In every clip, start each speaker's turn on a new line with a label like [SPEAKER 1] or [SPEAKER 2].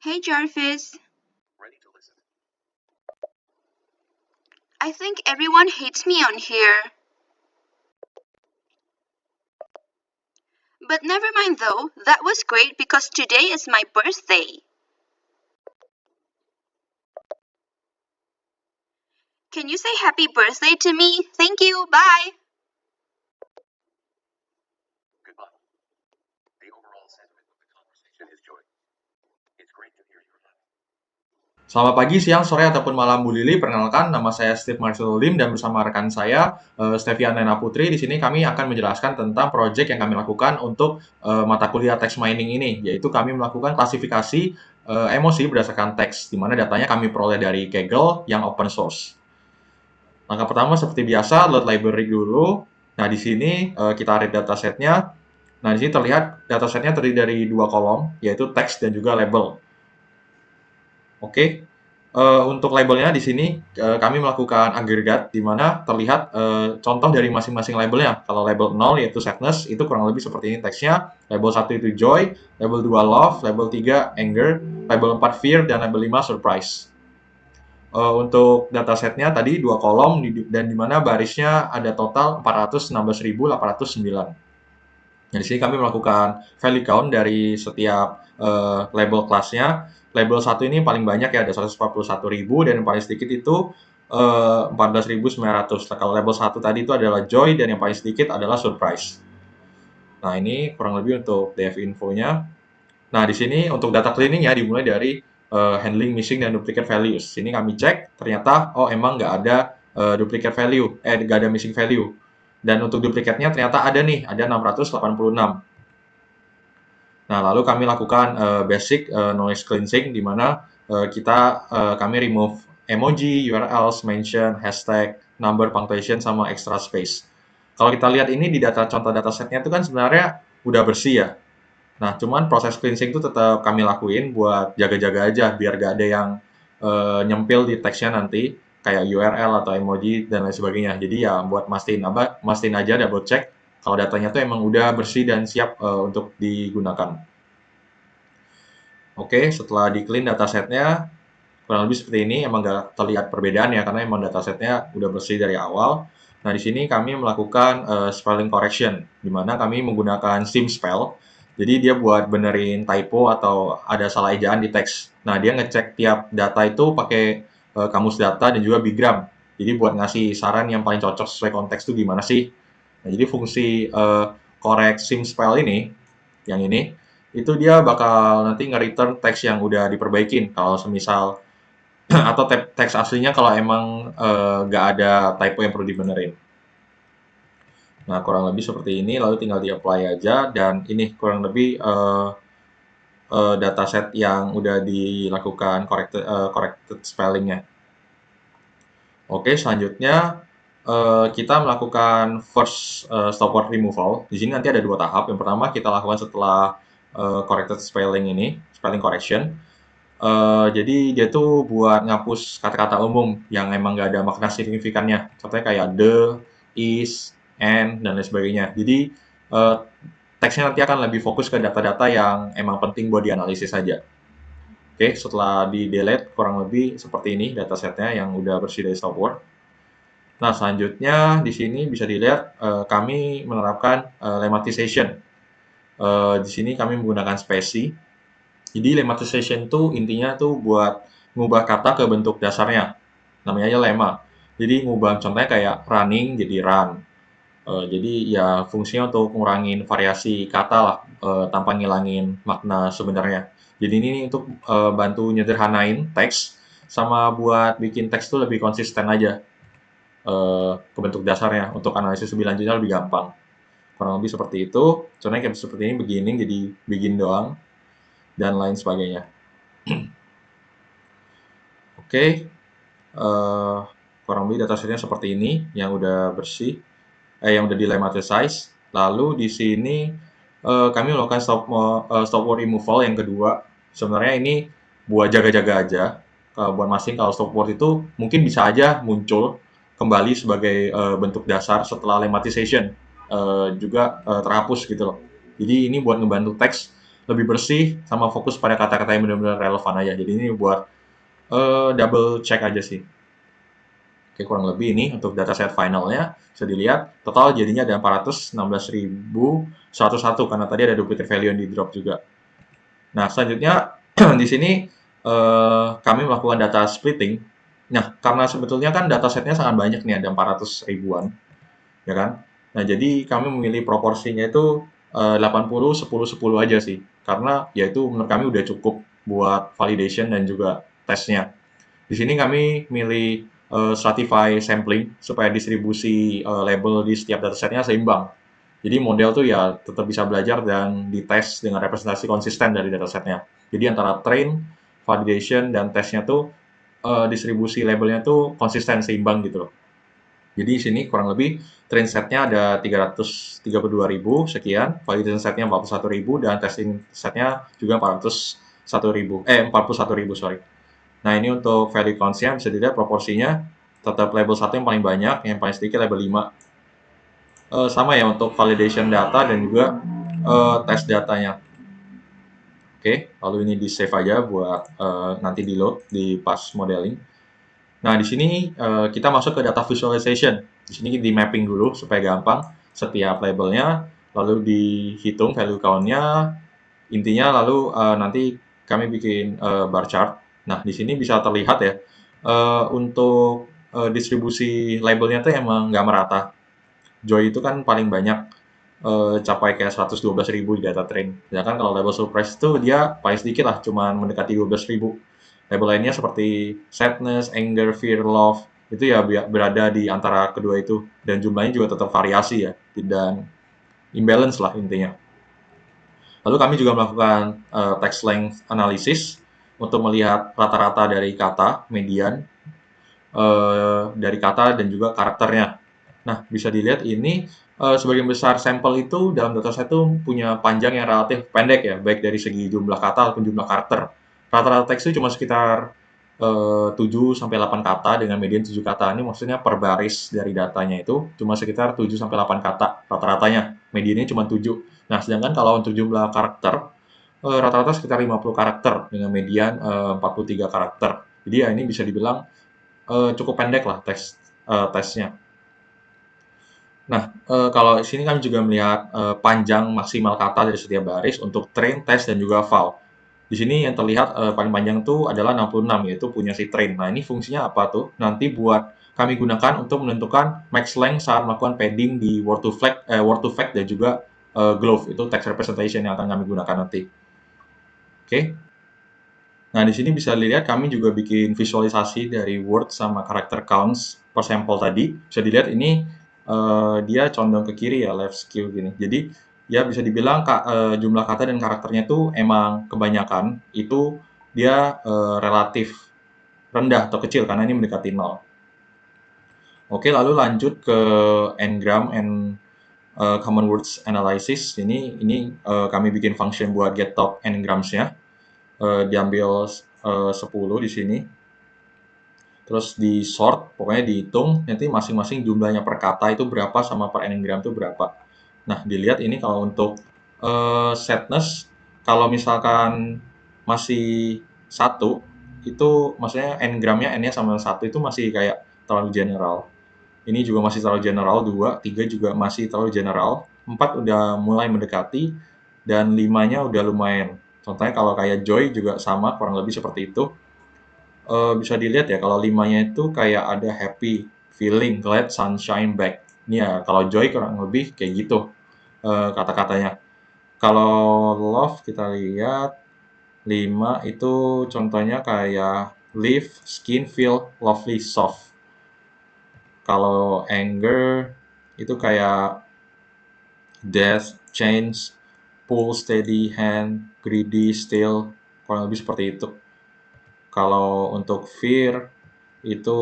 [SPEAKER 1] Hey Jarvis, I think everyone hates me on here. But never mind though, that was great because today is my birthday. Can you say happy birthday to me? Thank you, bye.
[SPEAKER 2] Goodbye. The overall sentiment of the conversation is joy. It's great to hear your laugh. Selamat pagi, siang, sore, ataupun malam Bu Lili. Perkenalkan, nama saya Steve Marcel Lim dan bersama rekan saya, Stevian Nena Putri. Di sini kami akan menjelaskan tentang proyek yang kami lakukan untuk mata kuliah text mining ini, yaitu kami melakukan klasifikasi emosi berdasarkan teks, di mana datanya kami peroleh dari Kaggle yang open source. Langkah pertama seperti biasa, load library dulu. Nah, di sini kita read datasetnya. Nah, di sini terlihat datasetnya terdiri dari dua kolom, yaitu teks dan juga label. Oke, untuk labelnya di sini kami melakukan agregat, di mana terlihat contoh dari masing-masing labelnya. Kalau label 0 yaitu sadness, itu kurang lebih seperti ini teksnya. Label 1 itu joy, label 2 love, label 3 anger, label 4 fear, dan label 5 surprise. Untuk datasetnya tadi dua kolom dan di mana barisnya ada total 416.809. Nah, di sini kami melakukan value count dari setiap label kelasnya. Label 1 ini paling banyak ya, ada 141.000, dan yang paling sedikit itu 14.900. Nah, kalau label 1 tadi itu adalah joy, dan yang paling sedikit adalah surprise. Nah, ini kurang lebih untuk dev infonya. Nah, di sini untuk data cleaning ya, dimulai dari handling missing dan duplicate values. Sini kami cek, ternyata emang nggak ada duplicate value, nggak ada missing value. Dan untuk duplikatnya ternyata ada nih, ada 686. Nah, lalu kami lakukan basic noise cleansing, di mana kami remove emoji, URLs, mention, hashtag, number, punctuation, sama extra space. Kalau kita lihat ini di contoh datasetnya itu kan sebenarnya udah bersih ya. Nah, cuman proses cleansing itu tetap kami lakuin buat jaga-jaga aja, biar gak ada yang nyempil di teksnya nanti, kayak URL atau emoji dan lain sebagainya. Jadi ya buat mastiin aja double check kalau datanya tuh emang udah bersih dan siap untuk digunakan. Oke, setelah di clean datasetnya, kurang lebih seperti ini. Emang nggak terlihat perbedaan ya, karena emang datasetnya udah bersih dari awal. Nah, di sini kami melakukan spelling correction, di mana kami menggunakan SimSpell. Jadi dia buat benerin typo atau ada salah ejaan di teks. Nah, dia ngecek tiap data itu pakai kamus data dan juga bigram. Jadi buat ngasih saran yang paling cocok sesuai konteks itu gimana sih. Nah, jadi fungsi correct SimSpell ini, yang ini, itu dia bakal nanti nge-return teks yang udah diperbaikin. Kalau semisal atau teks aslinya kalau emang nggak ada typo yang perlu dibenerin. Nah, kurang lebih seperti ini, lalu tinggal di-apply aja, dan ini kurang lebih dataset yang udah dilakukan corrected spellingnya. Oke, selanjutnya kita melakukan first stop word removal. Di sini nanti ada dua tahap. Yang pertama kita lakukan setelah corrected spelling ini, spelling correction. Jadi dia tuh buat ngapus kata-kata umum yang emang nggak ada makna signifikannya. Contohnya kayak the, is, and, dan lain sebagainya. Jadi teksnya nanti akan lebih fokus ke data-data yang emang penting buat dianalisis saja. Oke, setelah di delete kurang lebih seperti ini datasetnya yang udah bersih dari stop word. Nah, selanjutnya di sini bisa dilihat kami menerapkan lemmatization. Di sini kami menggunakan spesi. Jadi lemmatization tuh intinya tuh buat ngubah kata ke bentuk dasarnya. Namanya aja lemma. Jadi ngubah contohnya kayak running jadi run. Jadi ya fungsinya untuk ngurangin variasi kata lah tanpa ngilangin makna sebenarnya. Jadi ini untuk bantu nyederhanain teks sama buat bikin teks tuh lebih konsisten aja ke bentuk dasarnya. Untuk analisis lebih lanjutnya lebih gampang. Kurang lebih seperti itu. Contohnya kayak seperti ini beginning jadi begin doang dan lain sebagainya. Oke, kurang lebih datasetnya seperti ini yang udah bersih, yang udah dilemmaticize. Lalu di sini kami melakukan stop word removal yang kedua. Sebenarnya ini buat jaga-jaga aja, buat masing kalau stop word itu mungkin bisa aja muncul kembali sebagai bentuk dasar setelah lemmatization juga terhapus gitu loh. Jadi ini buat ngebantu teks lebih bersih sama fokus pada kata-kata yang benar-benar relevan aja. Jadi ini buat double check aja sih. Oke, kurang lebih ini untuk dataset finalnya bisa dilihat total jadinya ada 416.101 karena tadi ada duplicate value yang di drop juga. Nah, selanjutnya di sini kami melakukan data splitting. Nah, karena sebetulnya kan datasetnya sangat banyak nih, ada 400 ribuan, ya kan? Nah, jadi kami memilih proporsinya itu 80, 10, 10 aja sih. Karena ya itu menurut kami udah cukup buat validation dan juga tesnya. Di sini kami milih stratify sampling supaya distribusi label di setiap datasetnya seimbang. Jadi model tuh ya tetap bisa belajar dan dites dengan representasi konsisten dari datasetnya. Jadi antara train, validation, dan tesnya tuh distribusi labelnya tuh konsisten seimbang gitu loh. Jadi di sini kurang lebih train setnya ada 332.000 sekian, validation setnya 41.000 dan testing setnya juga 41.000 sorry. Nah, ini untuk value counts-nya bisa dilihat proporsinya tetap label 1 yang paling banyak, yang paling sedikit label 5. Sama ya untuk validation data dan juga test datanya. Oke, lalu ini di save aja buat nanti di load di pas modeling. Nah, di sini kita masuk ke data visualization. Di sini di mapping dulu supaya gampang setiap labelnya, lalu dihitung value count-nya, intinya lalu nanti kami bikin bar chart. Nah, di sini bisa terlihat ya, untuk distribusi labelnya tuh emang nggak merata. Joy itu kan paling banyak capai kayak 112.000 di data train. Sedangkan kalau label surprise itu dia paling sedikit lah, cuman mendekati 12.000. Label lainnya seperti sadness, anger, fear, love, itu ya berada di antara kedua itu. Dan jumlahnya juga tetap variasi ya, dan imbalance lah intinya. Lalu kami juga melakukan text length analysis untuk melihat rata-rata dari kata, median, dari kata dan juga karakternya. Nah, bisa dilihat ini sebagian besar sampel itu dalam dataset itu punya panjang yang relatif pendek ya, baik dari segi jumlah kata ataupun jumlah karakter. Rata-rata teks itu cuma sekitar 7 sampai 8 kata dengan median 7 kata. Ini maksudnya per baris dari datanya itu cuma sekitar 7 sampai 8 kata rata-ratanya. Mediannya cuma 7. Nah, sedangkan kalau untuk jumlah karakter rata-rata sekitar 50 karakter dengan median 43 karakter. Jadi ya ini bisa dibilang cukup pendek lah tesnya. Nah, kalau di sini kami juga melihat panjang maksimal kata dari setiap baris untuk train, test, dan juga val. Di sini yang terlihat paling panjang itu adalah 66, yaitu punya si train. Nah, ini fungsinya apa tuh? Nanti buat kami gunakan untuk menentukan max length saat melakukan padding di word to fact dan juga glove. Itu text representation yang akan kami gunakan nanti. Oke. Nah, di sini bisa dilihat kami juga bikin visualisasi dari word sama karakter counts per sampel tadi. Bisa dilihat ini dia condong ke kiri ya, left skew gini. Jadi ya bisa dibilang jumlah kata dan karakternya itu emang kebanyakan itu dia relatif rendah atau kecil karena ini mendekati 0. Oke, lalu lanjut ke n-gram and common words analysis. Ini kami bikin function buat get top n-grams-nya. Diambil 10 di sini. Terus di sort, pokoknya dihitung nanti masing-masing jumlahnya per kata itu berapa sama per n-gram itu berapa. Nah, dilihat ini kalau untuk sadness, kalau misalkan masih 1, itu maksudnya n-gramnya n-nya sama 1 itu masih kayak terlalu general. Ini juga masih terlalu general, 2, 3 juga masih terlalu general, 4 udah mulai mendekati, dan 5-nya udah lumayan. Contohnya kalau kayak joy juga sama, kurang lebih seperti itu. Bisa dilihat ya kalau 5-nya itu kayak ada happy, feeling, glad, sunshine, back. Ini ya kalau joy kurang lebih kayak gitu kata-katanya. Kalau love kita lihat 5 itu contohnya kayak live, skin, feel, lovely, soft. Kalau anger itu kayak death, change, pull, steady, hand, greedy, still, kurang lebih seperti itu. Kalau untuk fear itu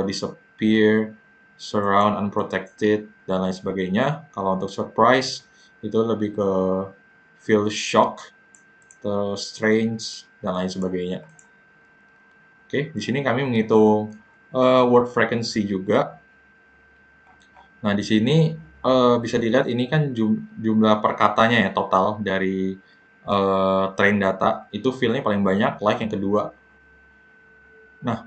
[SPEAKER 2] disappear, surround, unprotected, dan lain sebagainya. Kalau untuk surprise itu lebih ke feel shock, terus strange, dan lain sebagainya. Oke, di sini kami menghitung word frequency juga. Nah, di sini bisa dilihat ini kan jumlah perkatanya ya total dari train data, itu field-nya paling banyak, like yang kedua. Nah,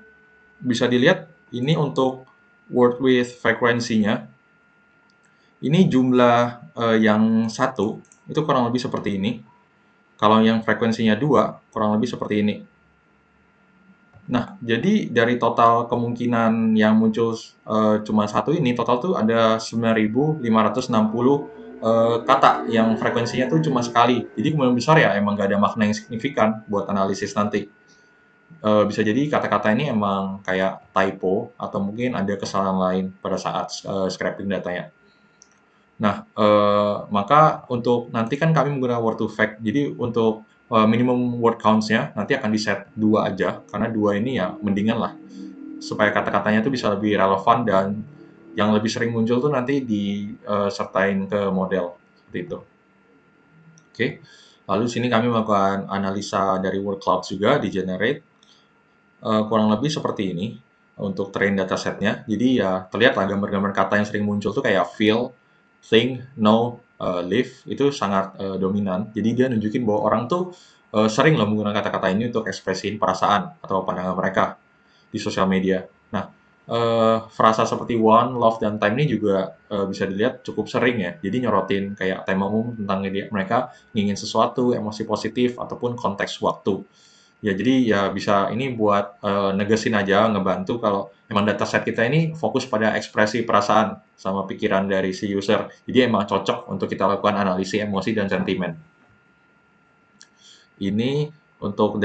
[SPEAKER 2] bisa dilihat ini untuk word with frekuensinya, ini jumlah yang satu itu kurang lebih seperti ini. Kalau yang frekuensinya 2, kurang lebih seperti ini. Nah, jadi dari total kemungkinan yang muncul cuma satu ini, total tuh ada 9.560 kata yang frekuensinya tuh cuma sekali. Jadi kemungkinan besar ya emang gak ada makna yang signifikan buat analisis nanti. Bisa jadi kata-kata ini emang kayak typo atau mungkin ada kesalahan lain pada saat scraping datanya. Nah, maka untuk nanti kan kami menggunakan word to fact. Jadi untuk minimum word counts-nya nanti akan di-set 2 aja, karena 2 ini ya mendingan lah, supaya kata-katanya tuh bisa lebih relevan dan yang lebih sering muncul tuh nanti disertain ke model, seperti itu. Oke, lalu sini kami melakukan analisa dari word clouds juga di-generate, kurang lebih seperti ini untuk train datasetnya. Jadi ya terlihat lah gambar-gambar kata yang sering muncul tuh kayak feel, think, know, live itu sangat dominan. Jadi dia nunjukin bahwa orang tuh sering loh menggunakan kata-kata ini untuk ekspresiin perasaan atau pandangan mereka di sosial media. Nah, frasa seperti want, love, dan time ini juga bisa dilihat cukup sering ya. Jadi nyorotin kayak tema umum tentang mereka ingin sesuatu, emosi positif, ataupun konteks waktu. Ya jadi ya bisa ini buat negesin aja, ngebantu kalau emang dataset kita ini fokus pada ekspresi perasaan sama pikiran dari si user. Jadi emang cocok untuk kita lakukan analisis emosi dan sentimen. Ini untuk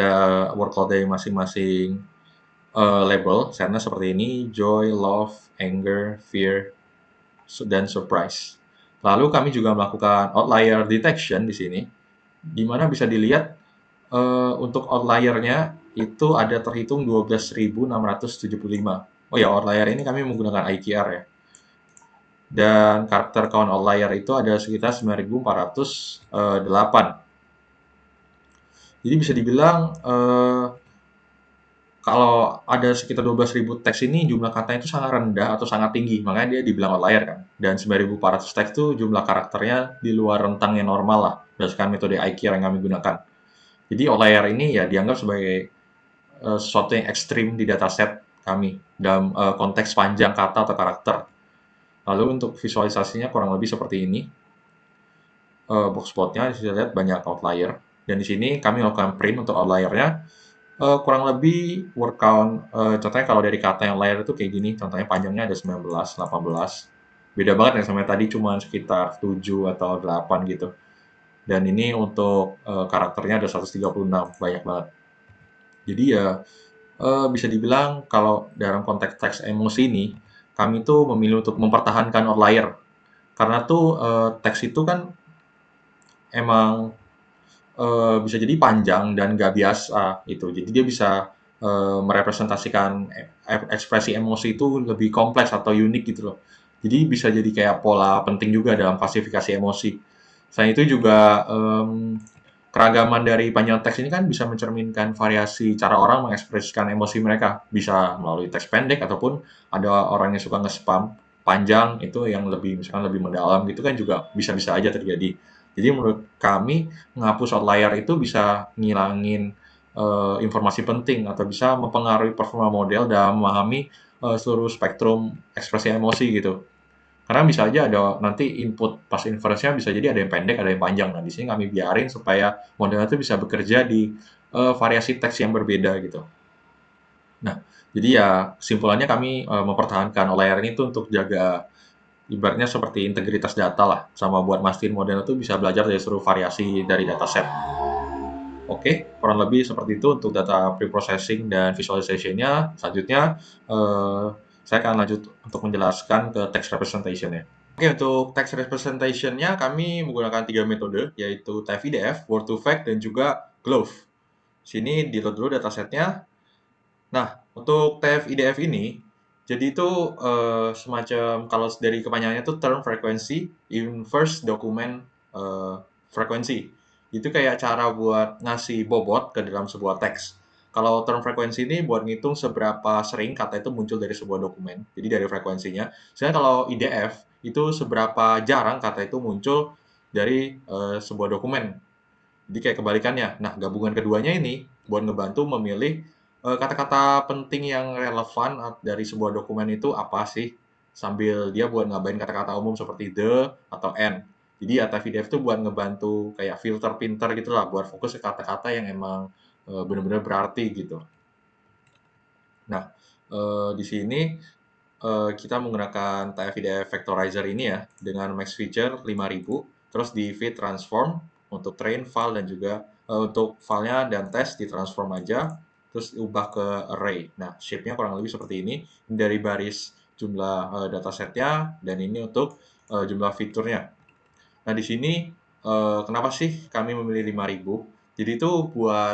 [SPEAKER 2] workload dari masing-masing label, karena seperti ini, joy, love, anger, fear, dan surprise. Lalu kami juga melakukan outlier detection di sini, di mana bisa dilihat untuk outlier-nya itu ada terhitung 12.675. Oh ya, outlier ini kami menggunakan IQR ya. Dan karakter count outlier itu ada sekitar 9.408. Jadi bisa dibilang kalau ada sekitar 12.000 teks ini jumlah katanya itu sangat rendah atau sangat tinggi, makanya dia dibilang outlier kan. Dan 9.400 teks itu jumlah karakternya di luar rentang yang normal lah, berdasarkan metode IQR yang kami gunakan. Jadi outlier ini ya dianggap sebagai sesuatu yang ekstrim di dataset kami dalam konteks panjang kata atau karakter. Lalu untuk visualisasinya kurang lebih seperti ini. Box plotnya bisa lihat banyak outlier. Dan di sini kami melakukan print untuk outliernya. Kurang lebih word count, contohnya kalau dari kata yang layer itu kayak gini, contohnya panjangnya ada 19, 18. Beda banget ya sama tadi cuma sekitar 7 atau 8 gitu. Dan ini untuk karakternya ada 136, banyak banget. Jadi ya bisa dibilang kalau dalam konteks teks emosi ini, kami tuh memilih untuk mempertahankan outlier. Karena tuh teks itu kan emang bisa jadi panjang dan nggak biasa itu. Jadi dia bisa merepresentasikan ekspresi emosi itu lebih kompleks atau unik gitu loh. Jadi bisa jadi kayak pola penting juga dalam klasifikasi emosi. Selain itu juga keragaman dari panjang teks ini kan bisa mencerminkan variasi cara orang mengekspresikan emosi mereka. Bisa melalui teks pendek ataupun ada orang yang suka nge-spam panjang itu yang lebih misalkan lebih mendalam gitu kan juga bisa-bisa aja terjadi. Jadi menurut kami menghapus outlier itu bisa ngilangin informasi penting atau bisa mempengaruhi performa model dalam memahami seluruh spektrum ekspresi emosi gitu. Karena bisa aja ada nanti input pas inference-nya bisa jadi ada yang pendek, ada yang panjang. Nah, di sini kami biarin supaya modelnya itu bisa bekerja di variasi teks yang berbeda gitu. Nah, jadi ya kesimpulannya kami mempertahankan layer ini tuh untuk jaga ibaratnya seperti integritas data lah, sama buat mastiin model itu bisa belajar dari seluruh variasi dari dataset. Oke, kurang lebih seperti itu untuk data preprocessing dan visualization-nya. Selanjutnya, saya akan lanjut untuk menjelaskan ke text representation-nya. Oke, untuk text representation-nya kami menggunakan 3 metode, yaitu TF-IDF, Word2Vec, dan juga Glove. Sini di-load dulu datasetnya. Nah, untuk TF-IDF ini, jadi itu semacam, kalau dari kepanjangannya itu Term Frequency Inverse Document Frequency. Itu kayak cara buat ngasih bobot ke dalam sebuah teks. Kalau term frekuensi ini buat ngitung seberapa sering kata itu muncul dari sebuah dokumen, jadi dari frekuensinya. Sedangkan kalau IDF, itu seberapa jarang kata itu muncul dari sebuah dokumen. Jadi kayak kebalikannya. Nah, gabungan keduanya ini buat ngebantu memilih kata-kata penting yang relevan dari sebuah dokumen itu apa sih, sambil dia buat nambahin kata-kata umum seperti the atau and. Jadi ATVDF tuh buat ngebantu kayak filter pinter gitu lah, buat fokus ke kata-kata yang emang benar-benar berarti gitu. Nah, di sini kita menggunakan TF-IDF Vectorizer ini ya, dengan max feature 5000, terus di feed transform untuk train file dan juga untuk filenya dan tes ditransform aja, terus ubah ke array. Nah, shape-nya kurang lebih seperti ini. Ini dari baris jumlah datasetnya, dan ini untuk jumlah fiturnya. Nah, di sini kenapa sih kami memilih 5000? Jadi itu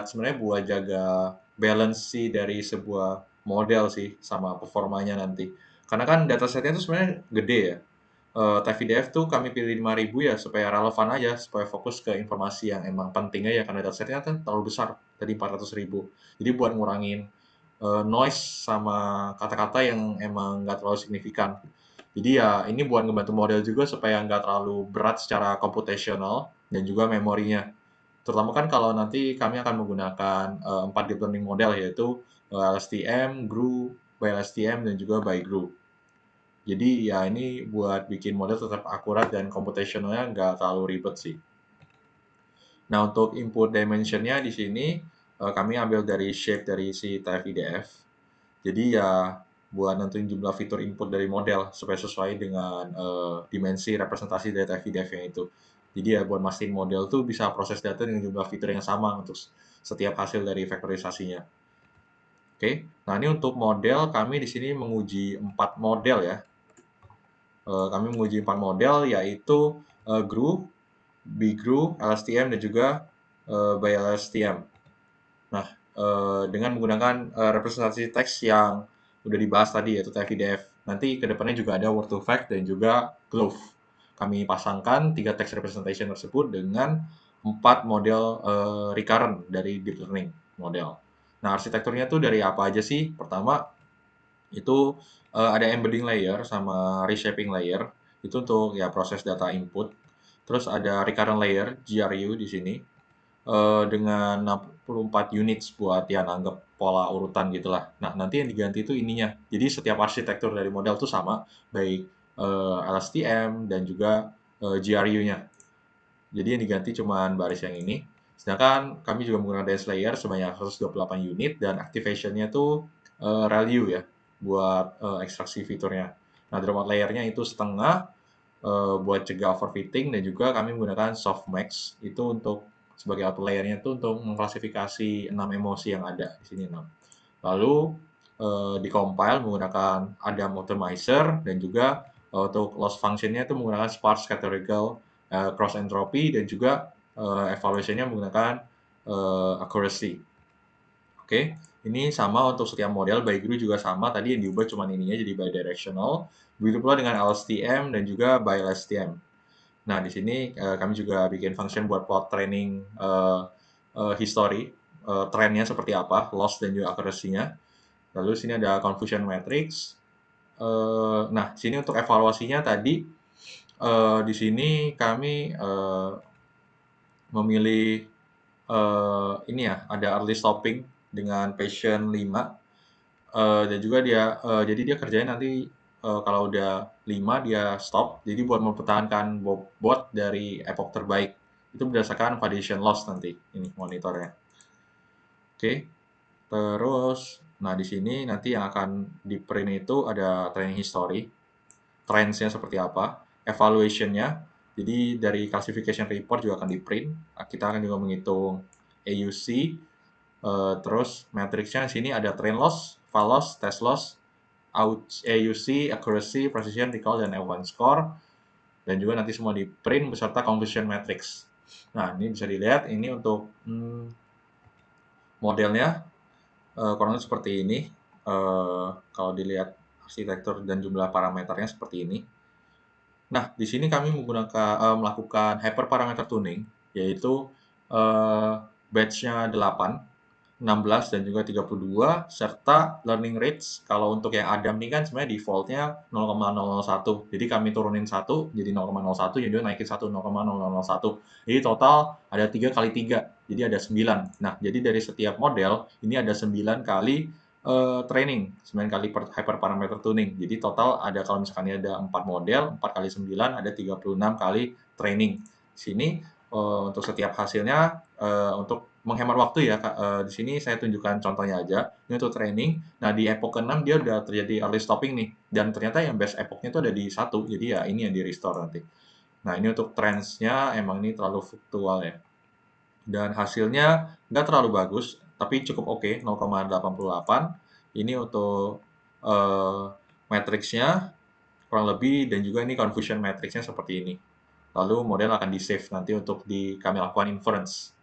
[SPEAKER 2] sebenarnya buat jaga balance sih dari sebuah model sih sama performanya nanti. Karena kan datasetnya itu sebenarnya gede ya. TF-IDF tuh kami pilih 5000 ya supaya relevan aja, supaya fokus ke informasi yang emang penting aja karena datasetnya kan terlalu besar, tadi 400.000. Jadi buat ngurangin noise sama kata-kata yang emang nggak terlalu signifikan. Jadi ya ini buat ngebantu model juga supaya nggak terlalu berat secara computational dan juga memorinya. Terutama kan kalau nanti kami akan menggunakan 4 deep learning model, yaitu LSTM, GRU, BLSTM, dan juga ByGRU. Jadi ya ini buat bikin model tetap akurat dan computationalnya nggak terlalu ribet sih. Nah, untuk input dimensionnya di sini kami ambil dari shape dari si TF-IDF. Jadi ya buat nentuin jumlah fitur input dari model supaya sesuai dengan dimensi representasi dari TF-IDF-nya itu. Jadi ya buat mastiin model tuh bisa proses data dengan jumlah fitur yang sama untuk setiap hasil dari vektorisasinya. Oke, nah ini untuk model kami di sini menguji 4 model ya. Kami menguji 4 model yaitu GRU, BGRU, LSTM, dan juga ByLSTM. Nah, dengan menggunakan representasi teks yang udah dibahas tadi yaitu TF-IDF. Nanti kedepannya juga ada Word to Vec dan juga Glove. Kami pasangkan 3 text representation tersebut dengan 4 model recurrent dari deep learning model. Nah, arsitekturnya tuh dari apa aja sih? Pertama, itu ada embedding layer sama reshaping layer. Itu untuk ya proses data input. Terus ada recurrent layer, GRU di sini dengan 64 unit buat ya nanggep pola urutan gitulah. Nah, nanti yang diganti itu ininya. Jadi setiap arsitektur dari model itu sama, baik LSTM dan juga GRU-nya. Jadi yang diganti cuma baris yang ini. Sedangkan kami juga menggunakan dense layer sebanyak 128 unit dan activation-nya tuh ReLU ya, buat ekstraksi fiturnya. Nah, drop out layer-nya itu setengah buat cegah overfitting, dan juga kami menggunakan softmax itu untuk sebagai output layer-nya itu untuk mengklasifikasi 6 emosi yang ada di sini 6. Lalu dicompile menggunakan Adam Optimizer, dan juga untuk loss function-nya itu menggunakan sparse categorical cross entropy, dan juga evaluation-nya menggunakan accuracy. Oke, ini sama untuk setiap model. ByGRU juga sama, tadi yang diubah cuma ininya jadi bidirectional. Begitu pula dengan LSTM dan juga ByLSTM. Nah, di sini kami juga bikin function buat plot training history, trennya seperti apa, loss dan juga accuracy-nya. Lalu sini ada confusion matrix. Nah, sini untuk evaluasinya tadi di sini kami memilih ini ya, ada early stopping dengan patient 5. Dan juga jadi dia kerjanya nanti kalau udah 5 dia stop. Jadi buat mempertahankan bot dari epoch terbaik. Itu berdasarkan validation loss nanti ini monitornya. Oke. Terus nah di sini nanti yang akan di-print itu ada training history, trendsnya seperti apa, evaluation-nya. Jadi dari classification report juga akan di-print. Kita akan juga menghitung AUC, terus matrixnya di sini ada train loss, file loss, test loss, AUC, accuracy, precision, recall, dan F1 score. Dan juga nanti semua di print beserta conclusion matrix. Nah, ini bisa dilihat ini untuk modelnya kurang lebih seperti ini. Kalau dilihat arsitektur dan jumlah parameternya seperti ini. Nah, di sini kami melakukan hyperparameter tuning, yaitu batch-nya 8. 16 dan juga 32 serta learning rates kalau untuk yang Adam ini kan sebenarnya defaultnya 0,001 jadi kami turunin 1 jadi 0,01 jadi naikin 1 0,0001 jadi total ada 3 kali 3 jadi ada 9 nah jadi dari setiap model ini ada 9 kali training 9 kali hyperparameter tuning jadi total ada kalau misalkan ada 4 model 4 kali 9 ada 36 kali training sini untuk setiap hasilnya untuk menghemat waktu ya, Kak, di sini saya tunjukkan contohnya aja. Ini untuk training. Nah, di epoch ke-6 dia udah terjadi early stopping nih. Dan ternyata yang best epoch-nya itu ada di 1. Jadi ya ini yang di-restore nanti. Nah, ini untuk trends-nya emang ini terlalu fluktual ya. Dan hasilnya nggak terlalu bagus, tapi cukup oke, 0,88. Ini untuk matriksnya kurang lebih dan juga ini confusion matriksnya seperti ini. Lalu model akan di-save nanti untuk kami lakukan inference.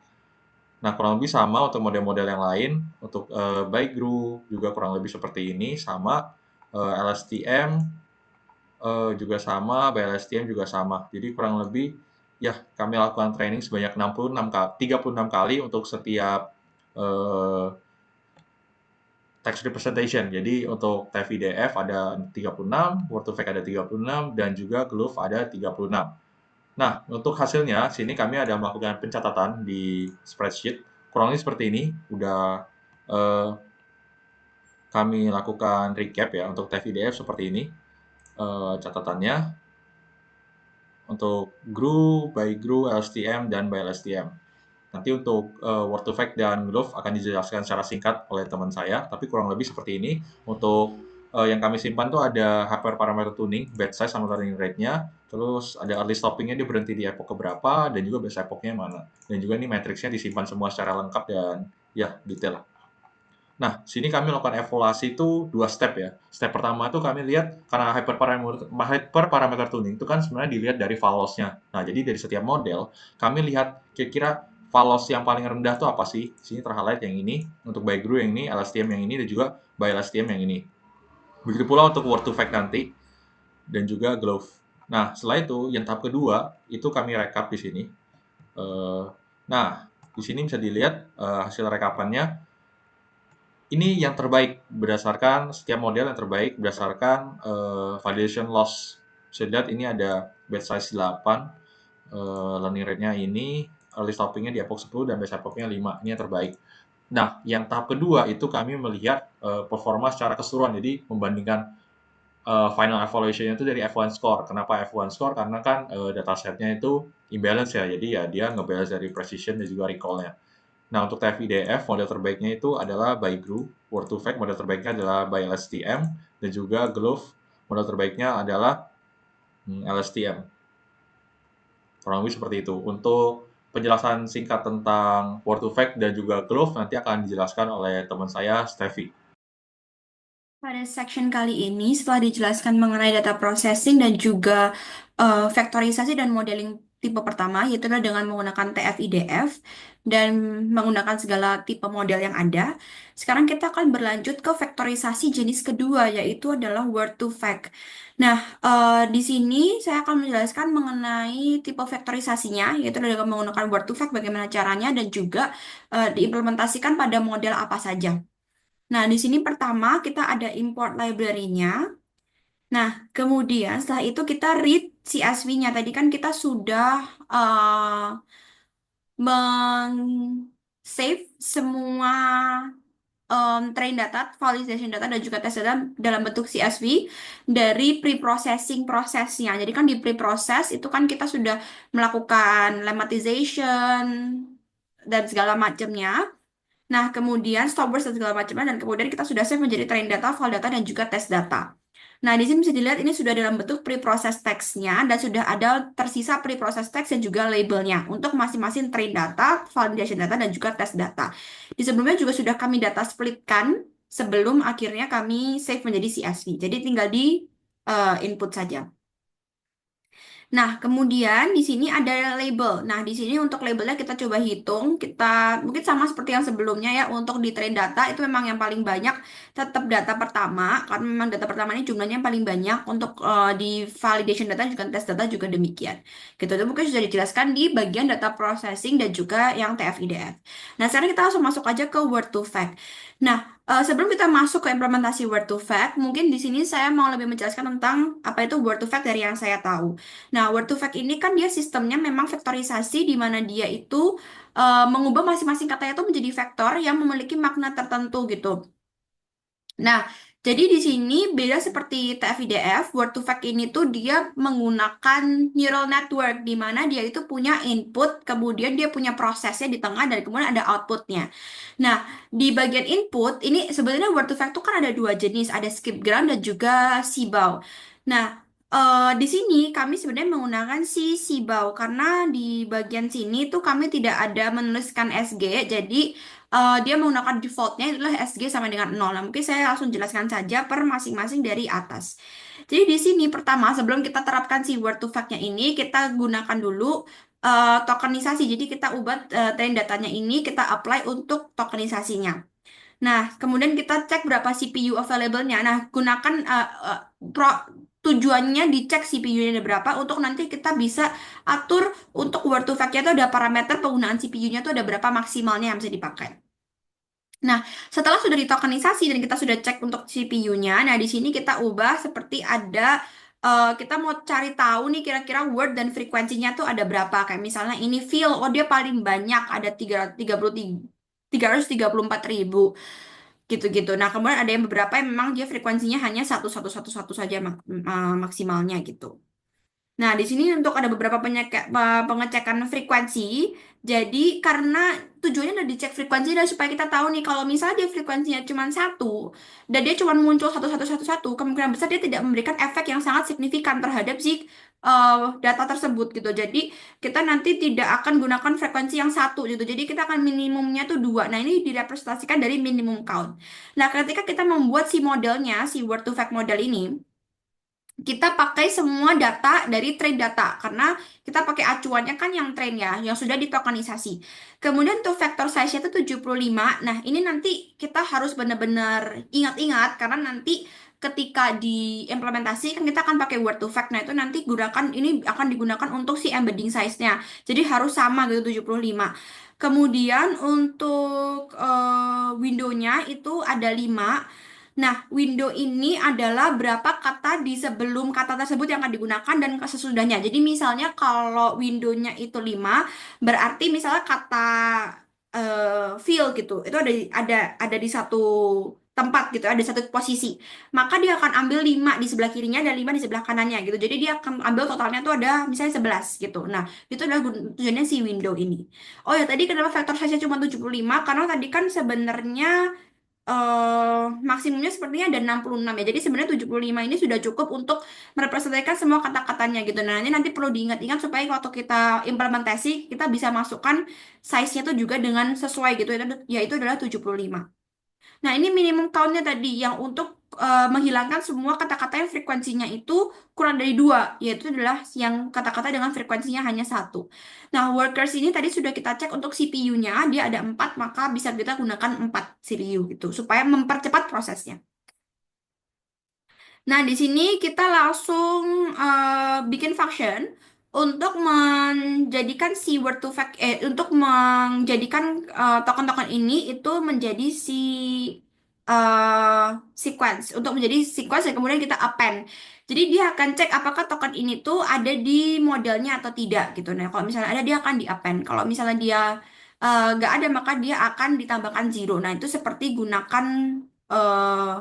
[SPEAKER 2] Nah, kurang lebih sama untuk model-model yang lain. Untuk Baidu juga kurang lebih seperti ini, sama. LSTM juga sama, BLSTM juga sama. Jadi kurang lebih ya kami lakukan training sebanyak 36 kali untuk setiap text representation. Jadi untuk TF-IDF ada 36, Word2Vec ada 36, dan juga Glove ada 36. Nah, untuk hasilnya, sini kami ada melakukan pencatatan di spreadsheet. Kurang lebih seperti ini. Udah kami lakukan recap ya untuk TF-IDF seperti ini catatannya. Untuk GRU, by GRU, LSTM, dan by LSTM. Nanti untuk Word2Vec dan Glove akan dijelaskan secara singkat oleh teman saya, tapi kurang lebih seperti ini. Untuk yang kami simpan tuh ada hyperparameter tuning, batch size sama learning rate-nya, terus ada early stopping-nya dia berhenti di epoch keberapa, dan juga best epoch-nya mana. Dan juga ini matriksnya disimpan semua secara lengkap dan ya detail lah. Nah, sini kami lakukan evaluasi itu 2 step ya. Step pertama itu kami lihat karena hyperparameter tuning itu kan sebenarnya dilihat dari VALOS-nya. Nah, jadi dari setiap model kami lihat kira-kira VALOS yang paling rendah itu apa sih? Sini ter-highlight yang ini, untuk Baidu yang ini, LSTM yang ini, dan juga by LSTM yang ini. Begitu pula untuk Word2Vec nanti dan juga Glove. Nah, setelah itu yang tahap kedua itu kami rekap di sini. Nah, di sini bisa dilihat hasil rekapannya ini yang terbaik berdasarkan setiap model yang terbaik berdasarkan validation loss. Bisa dilihat ini ada batch size 8, learning rate-nya ini, early stopping-nya di epoch 10 dan best epoch-nya 5. Ini yang terbaik. Nah, yang tahap kedua itu kami melihat performa secara keseluruhan. Jadi membandingkan final evaluation-nya itu dari F1 score. Kenapa F1 score? Karena kan datasetnya itu imbalance ya. Jadi ya dia nge-balance dari precision dan juga recall-nya. Nah, untuk TF-IDF, model terbaiknya itu adalah by GRU. Word2Vec, model terbaiknya adalah by LSTM. Dan juga Glove, model terbaiknya adalah LSTM. Kurang lebih seperti itu. Untuk penjelasan singkat tentang Word2Vec dan juga Glove nanti akan dijelaskan oleh teman saya, Steffi.
[SPEAKER 3] Pada section kali ini, setelah dijelaskan mengenai data processing dan juga vektorisasi dan modeling tipe pertama, yaitu adalah dengan menggunakan TF-IDF dan menggunakan segala tipe model yang ada. Sekarang kita akan berlanjut ke vektorisasi jenis kedua, yaitu adalah Word2Vec. Nah, di sini saya akan menjelaskan mengenai tipe vektorisasinya, yaitu adalah dengan menggunakan Word2Vec, bagaimana caranya, dan juga diimplementasikan pada model apa saja. Nah, di sini pertama kita ada import library-nya. Nah, kemudian setelah itu kita read CSV-nya. Tadi kan kita sudah save semua train data, validation data, dan juga test data dalam bentuk CSV dari pre-processing prosesnya. Jadi kan di pre-process itu kan kita sudah melakukan lemmatization dan segala macamnya. Nah, kemudian stopwatch dan segala macamnya, dan kemudian kita sudah save menjadi train data, file data, dan juga test data. Nah, di sini bisa dilihat ini sudah dalam bentuk pre-process text-nya, dan sudah ada tersisa pre-process text dan juga labelnya untuk masing-masing train data, validation data, dan juga test data. Di sebelumnya juga sudah kami data splitkan sebelum akhirnya kami save menjadi CSV. Jadi tinggal di input saja. Nah, kemudian di sini ada label. Nah, di sini untuk labelnya kita coba hitung. Kita mungkin sama seperti yang sebelumnya ya. Untuk di train data itu memang yang paling banyak tetap data pertama. Karena memang data pertama ini jumlahnya yang paling banyak. Untuk di validation data juga test data juga demikian. Gitu itu mungkin sudah dijelaskan di bagian data processing dan juga yang TF-IDF. Nah, sekarang kita langsung masuk aja ke Word to Fact. Nah, sebelum kita masuk ke implementasi Word to Fact, mungkin di sini saya mau lebih menjelaskan tentang apa itu Word to Fact dari yang saya tahu. Nah, word to fact ini kan dia sistemnya memang vektorisasi di mana dia itu mengubah masing-masing katanya itu menjadi vektor yang memiliki makna tertentu gitu. Nah, jadi di sini beda seperti TF-IDF, word to fact ini tuh dia menggunakan neural network di mana dia itu punya input, kemudian dia punya prosesnya di tengah dan kemudian ada outputnya. Nah, di bagian input ini sebenarnya word to fact tuh kan ada dua jenis, ada skip ground dan juga sibau. Nah, di sini kami sebenarnya menggunakan si sibau karena di bagian sini tuh kami tidak ada menuliskan SG, jadi dia menggunakan defaultnya adalah SG sama dengan 0. Nah, mungkin saya langsung jelaskan saja per masing-masing dari atas. Jadi di sini pertama, sebelum kita terapkan si word to fact-nya ini, kita gunakan dulu tokenisasi. Jadi kita ubah train datanya ini, kita apply untuk tokenisasinya. Nah, kemudian kita cek berapa CPU available-nya. Nah, gunakan tujuannya dicek CPU-nya ada berapa untuk nanti kita bisa atur untuk word to fact-nya itu ada parameter penggunaan CPU-nya itu ada berapa maksimalnya yang bisa dipakai. Nah, setelah sudah ditokenisasi dan kita sudah cek untuk CPU-nya, nah di sini kita ubah seperti ada kita mau cari tahu nih kira-kira word dan frekuensinya tuh ada berapa. Kayak misalnya ini fill, oh dia paling banyak ada 334.000 gitu-gitu. Nah, kemudian ada yang beberapa yang memang dia frekuensinya hanya 1111 saja maksimalnya gitu. Nah, di sini untuk ada beberapa pengecekan frekuensi. Jadi, karena tujuannya udah dicek frekuensi dan supaya kita tahu nih kalau misalnya dia frekuensinya cuma satu dan dia cuma muncul satu, kemungkinan besar dia tidak memberikan efek yang sangat signifikan terhadap si data tersebut gitu. Jadi, kita nanti tidak akan gunakan frekuensi yang satu gitu. Jadi, kita akan minimumnya tuh dua. Nah, ini direpresentasikan dari minimum count. Nah, ketika kita membuat si modelnya, si word to fact model ini, kita pakai semua data dari train data karena kita pakai acuannya kan yang train ya, yang sudah ditokenisasi. Kemudian untuk vector size-nya itu 75. Nah, ini nanti kita harus benar-benar ingat-ingat karena nanti ketika diimplementasi kan kita akan pakai word to fact. Nah, itu nanti gunakan ini akan digunakan untuk si embedding size-nya. Jadi harus sama gitu 75. Kemudian untuk window-nya itu ada 5. Nah, window ini adalah berapa kata di sebelum kata tersebut yang akan digunakan dan sesudahnya. Jadi misalnya kalau windownya itu 5, berarti misalnya kata fill gitu. Itu ada di satu tempat gitu, ada di satu posisi. Maka dia akan ambil 5 di sebelah kirinya dan 5 di sebelah kanannya gitu. Jadi dia akan ambil totalnya tuh ada misalnya 11 gitu. Nah, itu adalah tujuannya si window ini. Oh ya, tadi kenapa vektor size-nya cuma 75? Karena tadi kan sebenarnya maksimumnya sepertinya ada 66 ya. Jadi sebenarnya 75 ini sudah cukup untuk merepresentasikan semua kata-katanya gitu. Nah, ini nanti perlu diingat-ingat supaya waktu kita implementasi, kita bisa masukkan size-nya tuh juga dengan sesuai gitu. Yaitu adalah 75. Nah, ini minimum count-nya tadi yang untuk menghilangkan semua kata-kata yang frekuensinya itu kurang dari dua, yaitu adalah yang kata-kata dengan frekuensinya hanya satu. Nah, workers ini tadi sudah kita cek untuk CPU-nya, dia ada 4, maka bisa kita gunakan 4 CPU gitu, supaya mempercepat prosesnya. Nah, di sini kita langsung bikin function untuk menjadikan si word to fact untuk menjadikan token-token ini itu menjadi si eh sequence untuk menjadi sequence dan kemudian kita append. Jadi dia akan cek apakah token ini tuh ada di modelnya atau tidak gitu. Nah, kalau misalnya ada dia akan di append. Kalau misalnya dia nggak ada maka dia akan ditambahkan zero. Nah, itu seperti gunakan eh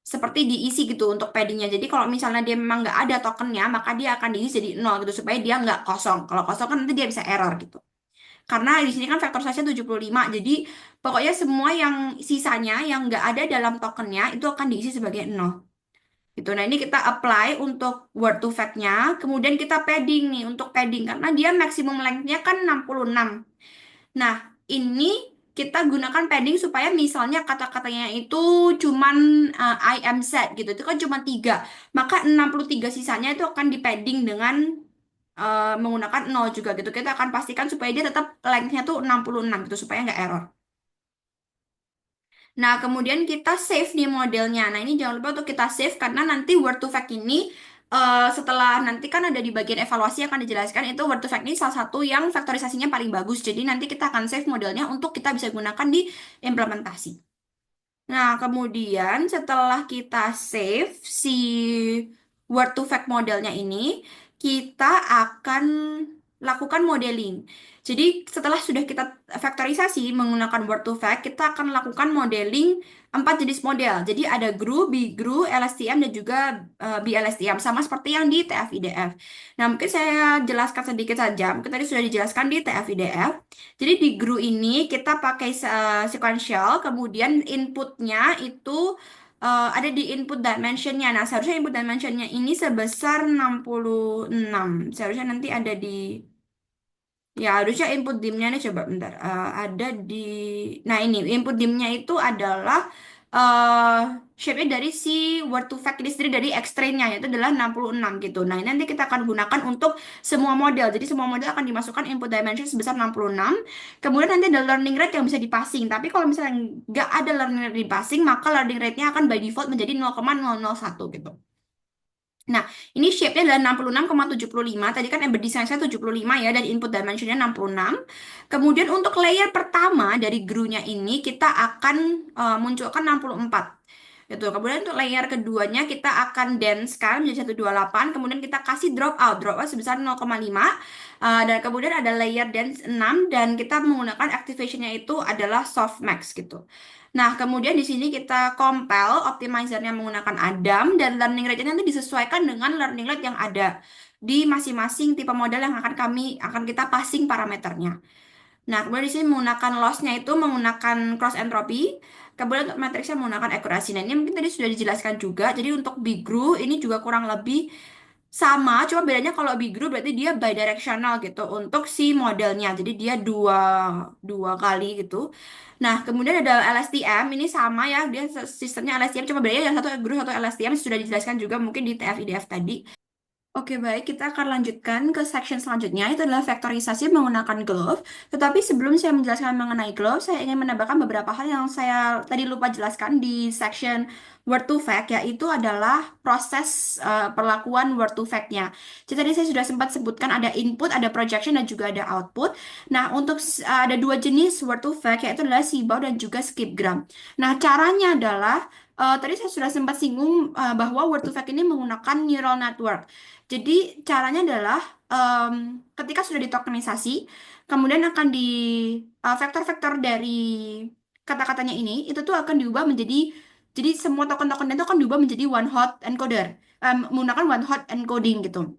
[SPEAKER 3] seperti diisi gitu untuk paddingnya. Jadi kalau misalnya dia memang nggak ada tokennya, maka dia akan diisi jadi nol gitu supaya dia nggak kosong. Kalau kosong kan nanti dia bisa error gitu. Karena di sini kan vektor size-nya 75. Jadi pokoknya semua yang sisanya yang nggak ada dalam tokennya itu akan diisi sebagai nol. Gitu. Nah, ini kita apply untuk word to fact-nya. Kemudian kita padding nih untuk padding karena dia maximum length-nya kan 66. Nah, ini kita gunakan padding supaya misalnya kata-katanya itu cuman I am sad gitu. Itu kan cuma 3. Maka 63 sisanya itu akan di padding dengan menggunakan 0 juga gitu. Kita akan pastikan supaya dia tetap length-nya tuh 66 gitu supaya nggak error. Nah, kemudian kita save nih modelnya. Nah, ini jangan lupa untuk kita save karena nanti word to fact ini setelah nanti kan ada di bagian evaluasi akan dijelaskan itu word to fact ini salah satu yang faktorisasinya paling bagus. Jadi nanti kita akan save modelnya untuk kita bisa gunakan di implementasi. Nah, kemudian setelah kita save si word to fact modelnya ini, kita akan lakukan modeling. Jadi setelah sudah kita faktorisasi menggunakan word to fact, kita akan lakukan modeling 4 jenis model. Jadi ada GRU, BGRU, LSTM, dan juga BLSTM. Sama seperti yang di TF-IDF. Nah, mungkin saya jelaskan sedikit saja. Mungkin tadi sudah dijelaskan di TF-IDF. Jadi di GRU ini kita pakai sequential, kemudian inputnya itu ada di input dimensionnya. Nah, seharusnya input dimensionnya ini sebesar 66. Seharusnya nanti ada di, ya harusnya input dimnya ini coba bentar. Ada di, nah ini input dimnya itu adalah uh, shape-nya dari si word to fact ini sendiri dari X-train-nya, yaitu adalah 66 gitu. Nah, ini nanti kita akan gunakan untuk semua model. Jadi semua model akan dimasukkan input dimension sebesar 66. Kemudian nanti ada learning rate yang bisa dipasing. Tapi kalau misalnya nggak ada learning rate dipasing, maka learning rate-nya akan by default menjadi 0,001 gitu. Nah, ini shape-nya adalah 66,75. Tadi kan embedded design saya 75 ya, dan input dimension-nya 66. Kemudian untuk layer pertama dari GRU-nya ini, kita akan munculkan 64. Gitu. Kemudian untuk layer keduanya, kita akan dense-kan menjadi 128. Kemudian kita kasih drop out. Drop out sebesar 0,5. Dan kemudian ada layer dense 6. Dan kita menggunakan activation-nya itu adalah softmax gitu. Nah, kemudian di sini kita compile optimizer-nya menggunakan Adam dan learning rate-nya nanti disesuaikan dengan learning rate yang ada di masing-masing tipe model yang akan kita passing parameternya. Nah, kemudian di sini menggunakan loss-nya itu menggunakan cross entropy. Kemudian untuk matriksnya menggunakan accuracy. Nah, ini mungkin tadi sudah dijelaskan juga. Jadi untuk big group ini juga kurang lebih sama, cuma bedanya kalau big group berarti dia bidirectional gitu untuk si modelnya. Jadi dia dua dua kali gitu. Nah, kemudian ada LSTM, ini sama ya, dia sistemnya LSTM, cuma bedanya yang satu group satu LSTM sudah dijelaskan juga mungkin di TF-IDF tadi. Oke, baik. Kita akan lanjutkan ke section selanjutnya. Itu adalah vektorisasi menggunakan glove. Tetapi sebelum saya menjelaskan mengenai glove, saya ingin menambahkan beberapa hal yang saya tadi lupa jelaskan di section word to fact, yaitu adalah proses perlakuan word to fact-nya. Jadi tadi saya sudah sempat sebutkan ada input, ada projection, dan juga ada output. Nah, untuk ada 2 jenis word to fact, yaitu adalah Seaborn dan juga skipgram. Nah, caranya adalah tadi saya sudah sempat singgung bahwa word to fact ini menggunakan neural network. Jadi caranya adalah ketika sudah ditokenisasi, kemudian akan di vektor-vektor dari kata-katanya ini itu tuh akan diubah menjadi, jadi semua token-token itu akan diubah menjadi one hot encoder, menggunakan one hot encoding gitu.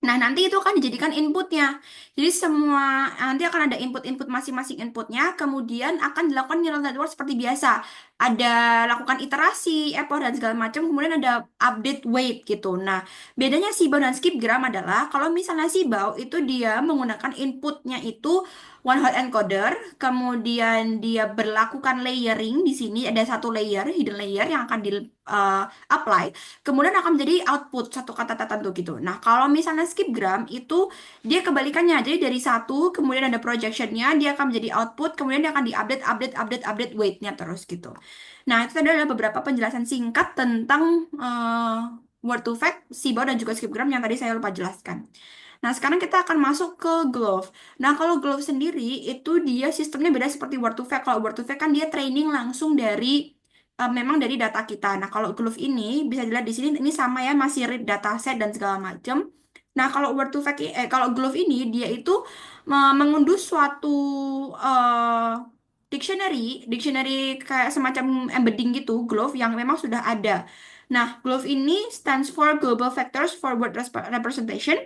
[SPEAKER 3] Nah, nanti itu akan dijadikan inputnya. Jadi semua nanti akan ada input-input masing-masing inputnya, kemudian akan dilakukan neural network seperti biasa. Ada lakukan iterasi, epoch, dan segala macam, kemudian ada update weight gitu. Nah, bedanya Sibau dan Skipgram adalah kalau misalnya Sibau itu dia menggunakan inputnya itu one hot encoder, kemudian dia berlakukan layering di sini ada satu layer, hidden layer yang akan di apply. Kemudian akan menjadi output satu kata tertentu gitu. Nah, kalau misalnya skipgram itu dia kebalikannya. Jadi dari satu, kemudian ada projectionnya, dia akan menjadi output, kemudian dia akan diupdate, update weight-nya terus gitu. Nah, itu adalah beberapa penjelasan singkat tentang word to fact, Seaborn dan juga skipgram yang tadi saya lupa jelaskan. Nah, sekarang kita akan masuk ke Glove. Nah, kalau Glove sendiri itu dia sistemnya beda seperti word to fact. Kalau word to fact kan dia training langsung dari memang dari data kita. Nah, kalau Glove ini bisa dilihat di sini ini sama ya, masih read dataset dan segala macam. Nah, kalau word to fact kalau Glove ini dia itu mengunduh suatu dictionary kayak semacam embedding gitu, Glove yang memang sudah ada. Nah, Glove ini stands for Global Factors for Word Representation.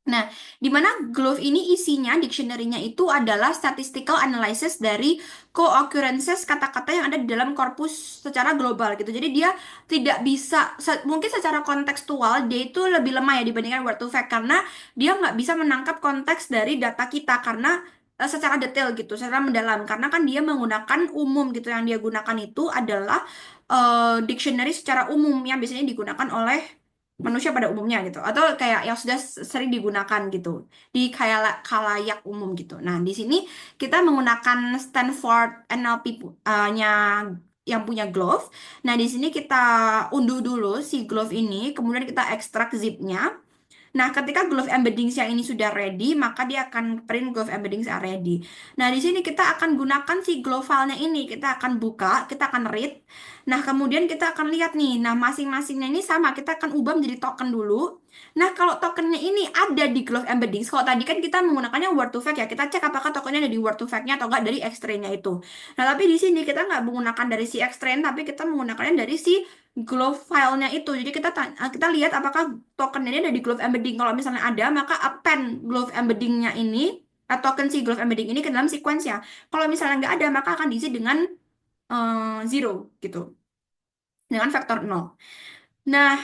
[SPEAKER 3] Nah, di mana Glove ini isinya, dictionary-nya itu adalah statistical analysis dari co-occurrences kata-kata yang ada di dalam korpus secara global gitu. Jadi dia tidak bisa, mungkin secara kontekstual dia itu lebih lemah ya dibandingkan word to fact karena dia nggak bisa menangkap konteks dari data kita karena secara detail gitu, secara mendalam karena kan dia menggunakan umum gitu, yang dia gunakan itu adalah dictionary secara umum yang biasanya digunakan oleh manusia pada umumnya gitu, atau kayak yang sudah sering digunakan gitu di khalayak umum gitu. Nah, di sini kita menggunakan Stanford NLP nya yang punya Glove. Nah, di sini kita unduh dulu si Glove ini, kemudian kita ekstrak zipnya. Nah, ketika glove embeddings yang ini sudah ready, maka dia akan print glove embeddings yang ready. Nah, di sini kita akan gunakan si glove filenya ini. Kita akan buka, kita akan read. Nah, kemudian kita akan lihat nih. Nah, masing-masingnya ini sama. Kita akan ubah menjadi token dulu. Nah, kalau tokennya ini ada di glove embeddings, kalau tadi kan kita menggunakannya word to fact ya. Kita cek apakah tokennya ada di word to fact-nya atau enggak dari X-Train-nya itu. Nah, tapi di sini kita nggak menggunakan dari si X-Train, tapi kita menggunakannya dari si glove filenya itu. Jadi kita lihat apakah token ini ada di glove embedding. Kalau misalnya ada, maka append glove embeddingnya ini atau token si glove embedding ini ke dalam sequence-nya. Kalau misalnya nggak ada, maka akan diisi dengan zero gitu, dengan vektor 0. Nah,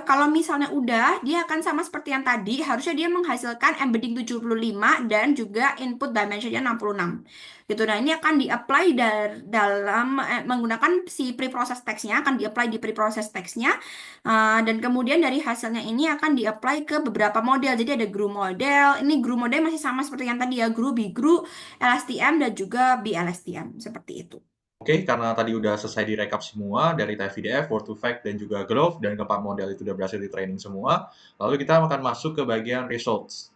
[SPEAKER 3] kalau misalnya udah, dia akan sama seperti yang tadi, harusnya dia menghasilkan embedding 75 dan juga input dimensionnya 66. Gitu. Nah, ini akan di-apply dalam menggunakan si preprocess text-nya, akan di-apply di preprocess text-nya. Dan kemudian dari hasilnya ini akan di-apply ke beberapa model. Jadi ada GRU model. Ini GRU model masih sama seperti yang tadi ya, GRU, BGRU, LSTM, dan juga BLSTM. Seperti itu.
[SPEAKER 2] Oke, karena tadi udah selesai direkap semua dari TF-IDF, Word to Fact, dan juga Glove, dan keempat model itu udah berhasil di training semua, lalu kita akan masuk ke bagian results.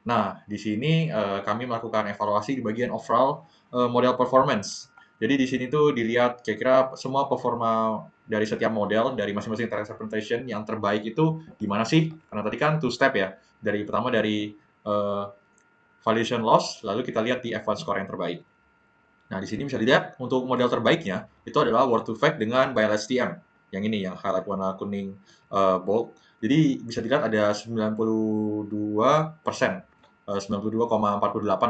[SPEAKER 2] Nah, di sini kami melakukan evaluasi di bagian overall model performance. Jadi di sini tuh dilihat kira-kira semua performa dari setiap model, dari masing-masing track representation yang terbaik itu di mana sih? Karena tadi kan two step ya. Pertama dari valuation loss, lalu kita lihat di F1 score yang terbaik. Nah, di sini bisa dilihat untuk model terbaiknya itu adalah Word to Fact dengan BLSTM. Yang ini yang highlight warna kuning bold. Jadi bisa dilihat ada 92%, 92,48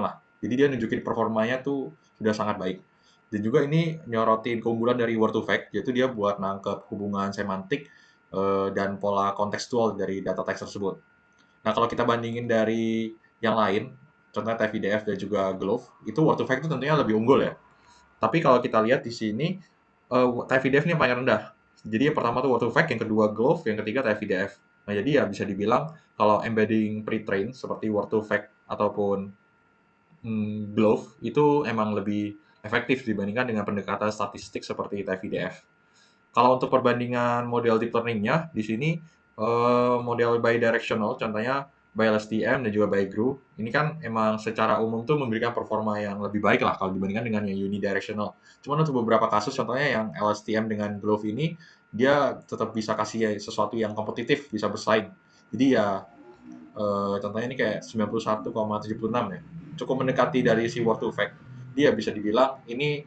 [SPEAKER 2] lah. Jadi dia nunjukin performanya tuh sudah sangat baik. Dan juga ini nyorotin keunggulan dari Word to Fact, yaitu dia buat nangkep hubungan semantik dan pola kontekstual dari data teks tersebut. Nah, kalau kita bandingin dari yang lain, contohnya TF-IDF dan juga Glove, itu Word to Fact itu tentunya lebih unggul ya. Tapi kalau kita lihat di sini, TF-IDF ini yang paling rendah. Jadi yang pertama tuh Word to Fact, yang kedua Glove, yang ketiga TF-IDF. Nah, jadi ya bisa dibilang kalau embedding pre-train seperti Word to Fact ataupun Glove itu emang lebih efektif dibandingkan dengan pendekatan statistik seperti TF-IDF. Kalau untuk perbandingan model deep learning-nya, di sini model bidirectional, contohnya BLSTM dan juga ByGRU, ini kan emang secara umum tuh memberikan performa yang lebih baik lah kalau dibandingkan dengan yang unidirectional. Cuman untuk beberapa kasus, contohnya yang LSTM dengan Glove ini, dia tetap bisa kasih sesuatu yang kompetitif, bisa bersaing. Jadi ya, contohnya ini kayak 91,76 ya, cukup mendekati dari si Word to Fact. Dia bisa dibilang ini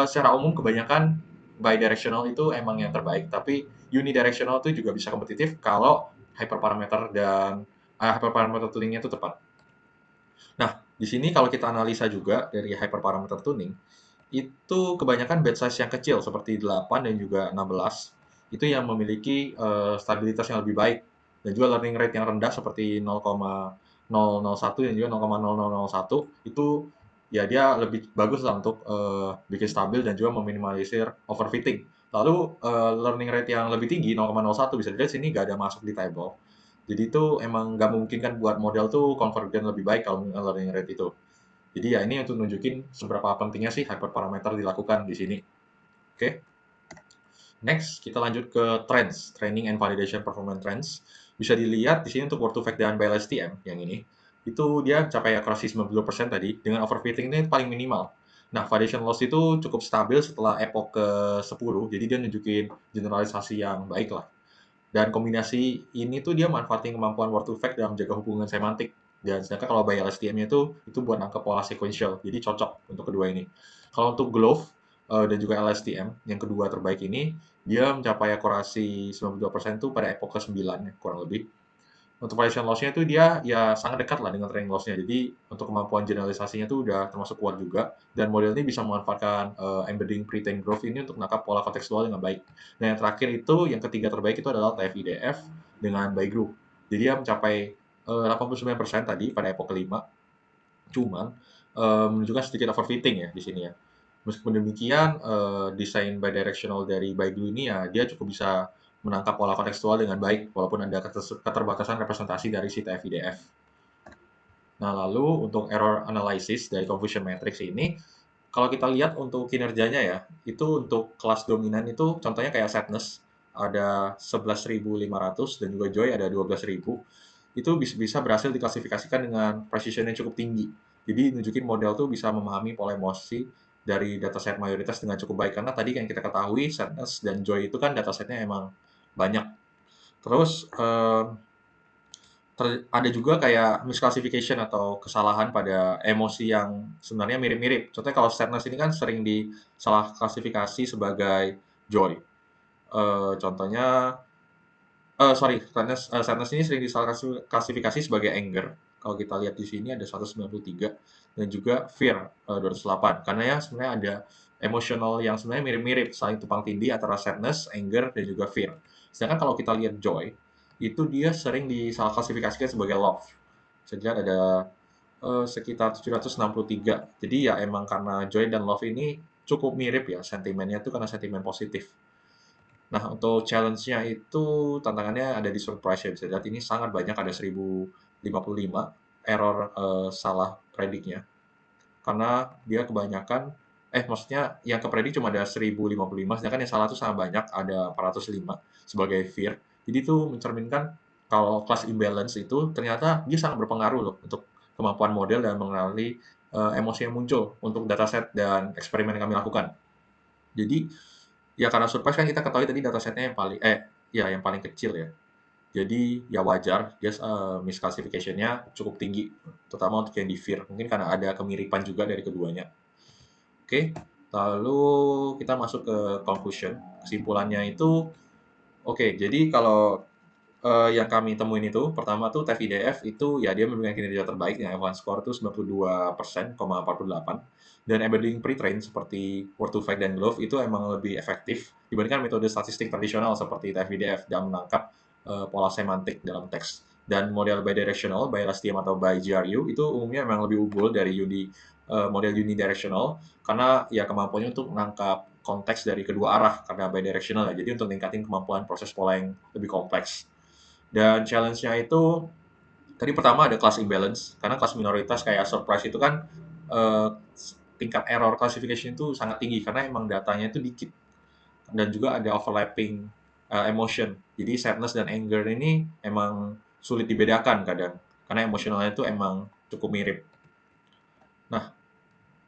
[SPEAKER 2] secara umum kebanyakan bidirectional itu emang yang terbaik, tapi unidirectional itu juga bisa kompetitif kalau hyperparameter dan hyperparameter tuningnya itu tepat. Nah, di sini kalau kita analisa juga dari hyperparameter tuning, itu kebanyakan batch size yang kecil seperti 8 dan juga 16 itu yang memiliki stabilitas yang lebih baik dan juga learning rate yang rendah seperti 0,001 dan juga 0,0001 itu ya dia lebih bagus lah untuk bikin stabil dan juga meminimalisir overfitting. Lalu learning rate yang lebih tinggi 0,01 bisa dilihat sini nggak ada masuk di table. Jadi itu emang nggak mungkin kan buat model tuh convergent lebih baik kalau learning rate itu. Jadi ya ini untuk nunjukin seberapa pentingnya sih hyperparameter dilakukan di sini. Oke. Next, kita lanjut ke trends, training and validation performance trends. Bisa dilihat di sini untuk Word to Fact dan BLSTM yang ini. Itu dia mencapai akurasi 92% tadi, dengan overfitting ini paling minimal. Nah, validation loss itu cukup stabil setelah epoch ke-10, jadi dia nunjukin generalisasi yang baik lah. Dan kombinasi ini tuh dia manfaatin kemampuan Word to Fact dalam menjaga hubungan semantik. Dan sedangkan kalau by LSTM-nya itu buat nangkep pola sequential, jadi cocok untuk kedua ini. Kalau untuk Glove dan juga LSTM, yang kedua terbaik ini, dia mencapai akurasi 92% tuh pada epoch ke-9 ya, kurang lebih. Untuk validation loss-nya itu dia ya sangat dekat lah dengan training loss-nya. Jadi untuk kemampuan generalisasinya itu udah termasuk kuat juga. Dan model ini bisa memanfaatkan embedding pre-trained growth ini untuk menangkap pola kontekstual dengan baik. Dan yang terakhir itu, yang ketiga terbaik itu adalah TF-IDF dengan ByGRU. Jadi dia mencapai 89% tadi pada epoch kelima. Cuman menunjukkan sedikit overfitting ya di sini ya. Meskipun demikian, desain bidirectional dari ByteGlue ini ya dia cukup bisa menangkap pola kontekstual dengan baik walaupun ada keterbatasan representasi dari si TF-IDF. Nah, lalu untuk error analysis dari confusion matrix ini, kalau kita lihat untuk kinerjanya ya, itu untuk kelas dominan itu contohnya kayak sadness ada 11.500 dan juga joy ada 12.000. Itu bisa berhasil diklasifikasikan dengan precision yang cukup tinggi. Jadi nunjukin model tuh bisa memahami pola emosi dari dataset mayoritas dengan cukup baik karena tadi yang kita ketahui sadness dan joy itu kan datasetnya emang banyak. Terus ada juga kayak misclassification atau kesalahan pada emosi yang sebenarnya mirip-mirip. Contohnya kalau sadness ini kan sering disalah klasifikasi sebagai joy. Contohnya, sorry, sadness ini sering disalah klasifikasi sebagai anger. Kalau kita lihat di sini ada 193 dan juga fear 208. Karena ya sebenarnya ada emosional yang sebenarnya mirip-mirip, saling tumpang tindih antara sadness, anger, dan juga fear. Sedangkan kalau kita lihat joy, itu dia sering disalah klasifikasikan sebagai love. Sehingga ada sekitar 763. Jadi ya emang karena joy dan love ini cukup mirip ya sentimennya itu karena sentimen positif. Nah, untuk challenge-nya itu tantangannya ada di surprise ya, bisa dilihat ini sangat banyak, ada 1055 error salah prediknya. Karena dia kebanyakan, maksudnya yang kepredik cuma ada 1055, sedangkan yang salah itu sangat banyak, ada 405 sebagai fear. Jadi itu mencerminkan kalau class imbalance itu ternyata dia sangat berpengaruh loh untuk kemampuan model dan mengenali emosi yang muncul untuk dataset dan eksperimen yang kami lakukan. Jadi ya karena surprise kan kita ketahui tadi datasetnya yang paling ya yang paling kecil ya. Jadi ya wajar dia misclassification-nya cukup tinggi, terutama untuk yang di fear. Mungkin karena ada kemiripan juga dari keduanya. Oke, lalu kita masuk ke conclusion. Kesimpulannya itu, oke, jadi kalau yang kami temuin itu, pertama tuh TF-IDF itu ya dia memberikan kinerja terbaik, yang F1 score itu 92%,48. Dan embedding pre-train seperti Word2Vec dan Glove itu emang lebih efektif dibandingkan metode statistik tradisional seperti TF-IDF dalam menangkap pola semantik dalam teks. Dan model bidirectional, BiLSTM atau BiGRU itu umumnya memang lebih unggul dari model unidirectional karena ya kemampuannya untuk menangkap konteks dari kedua arah karena bidirectional ya. Jadi untuk meningkatin kemampuan proses pola yang lebih kompleks. Dan challenge-nya itu tadi pertama ada class imbalance karena kelas minoritas kayak surprise itu kan eh, tingkat error classification itu sangat tinggi karena emang datanya itu dikit dan juga ada overlapping emotion. Jadi sadness dan anger ini emang sulit dibedakan kadang karena emosionalnya itu emang cukup mirip. Nah,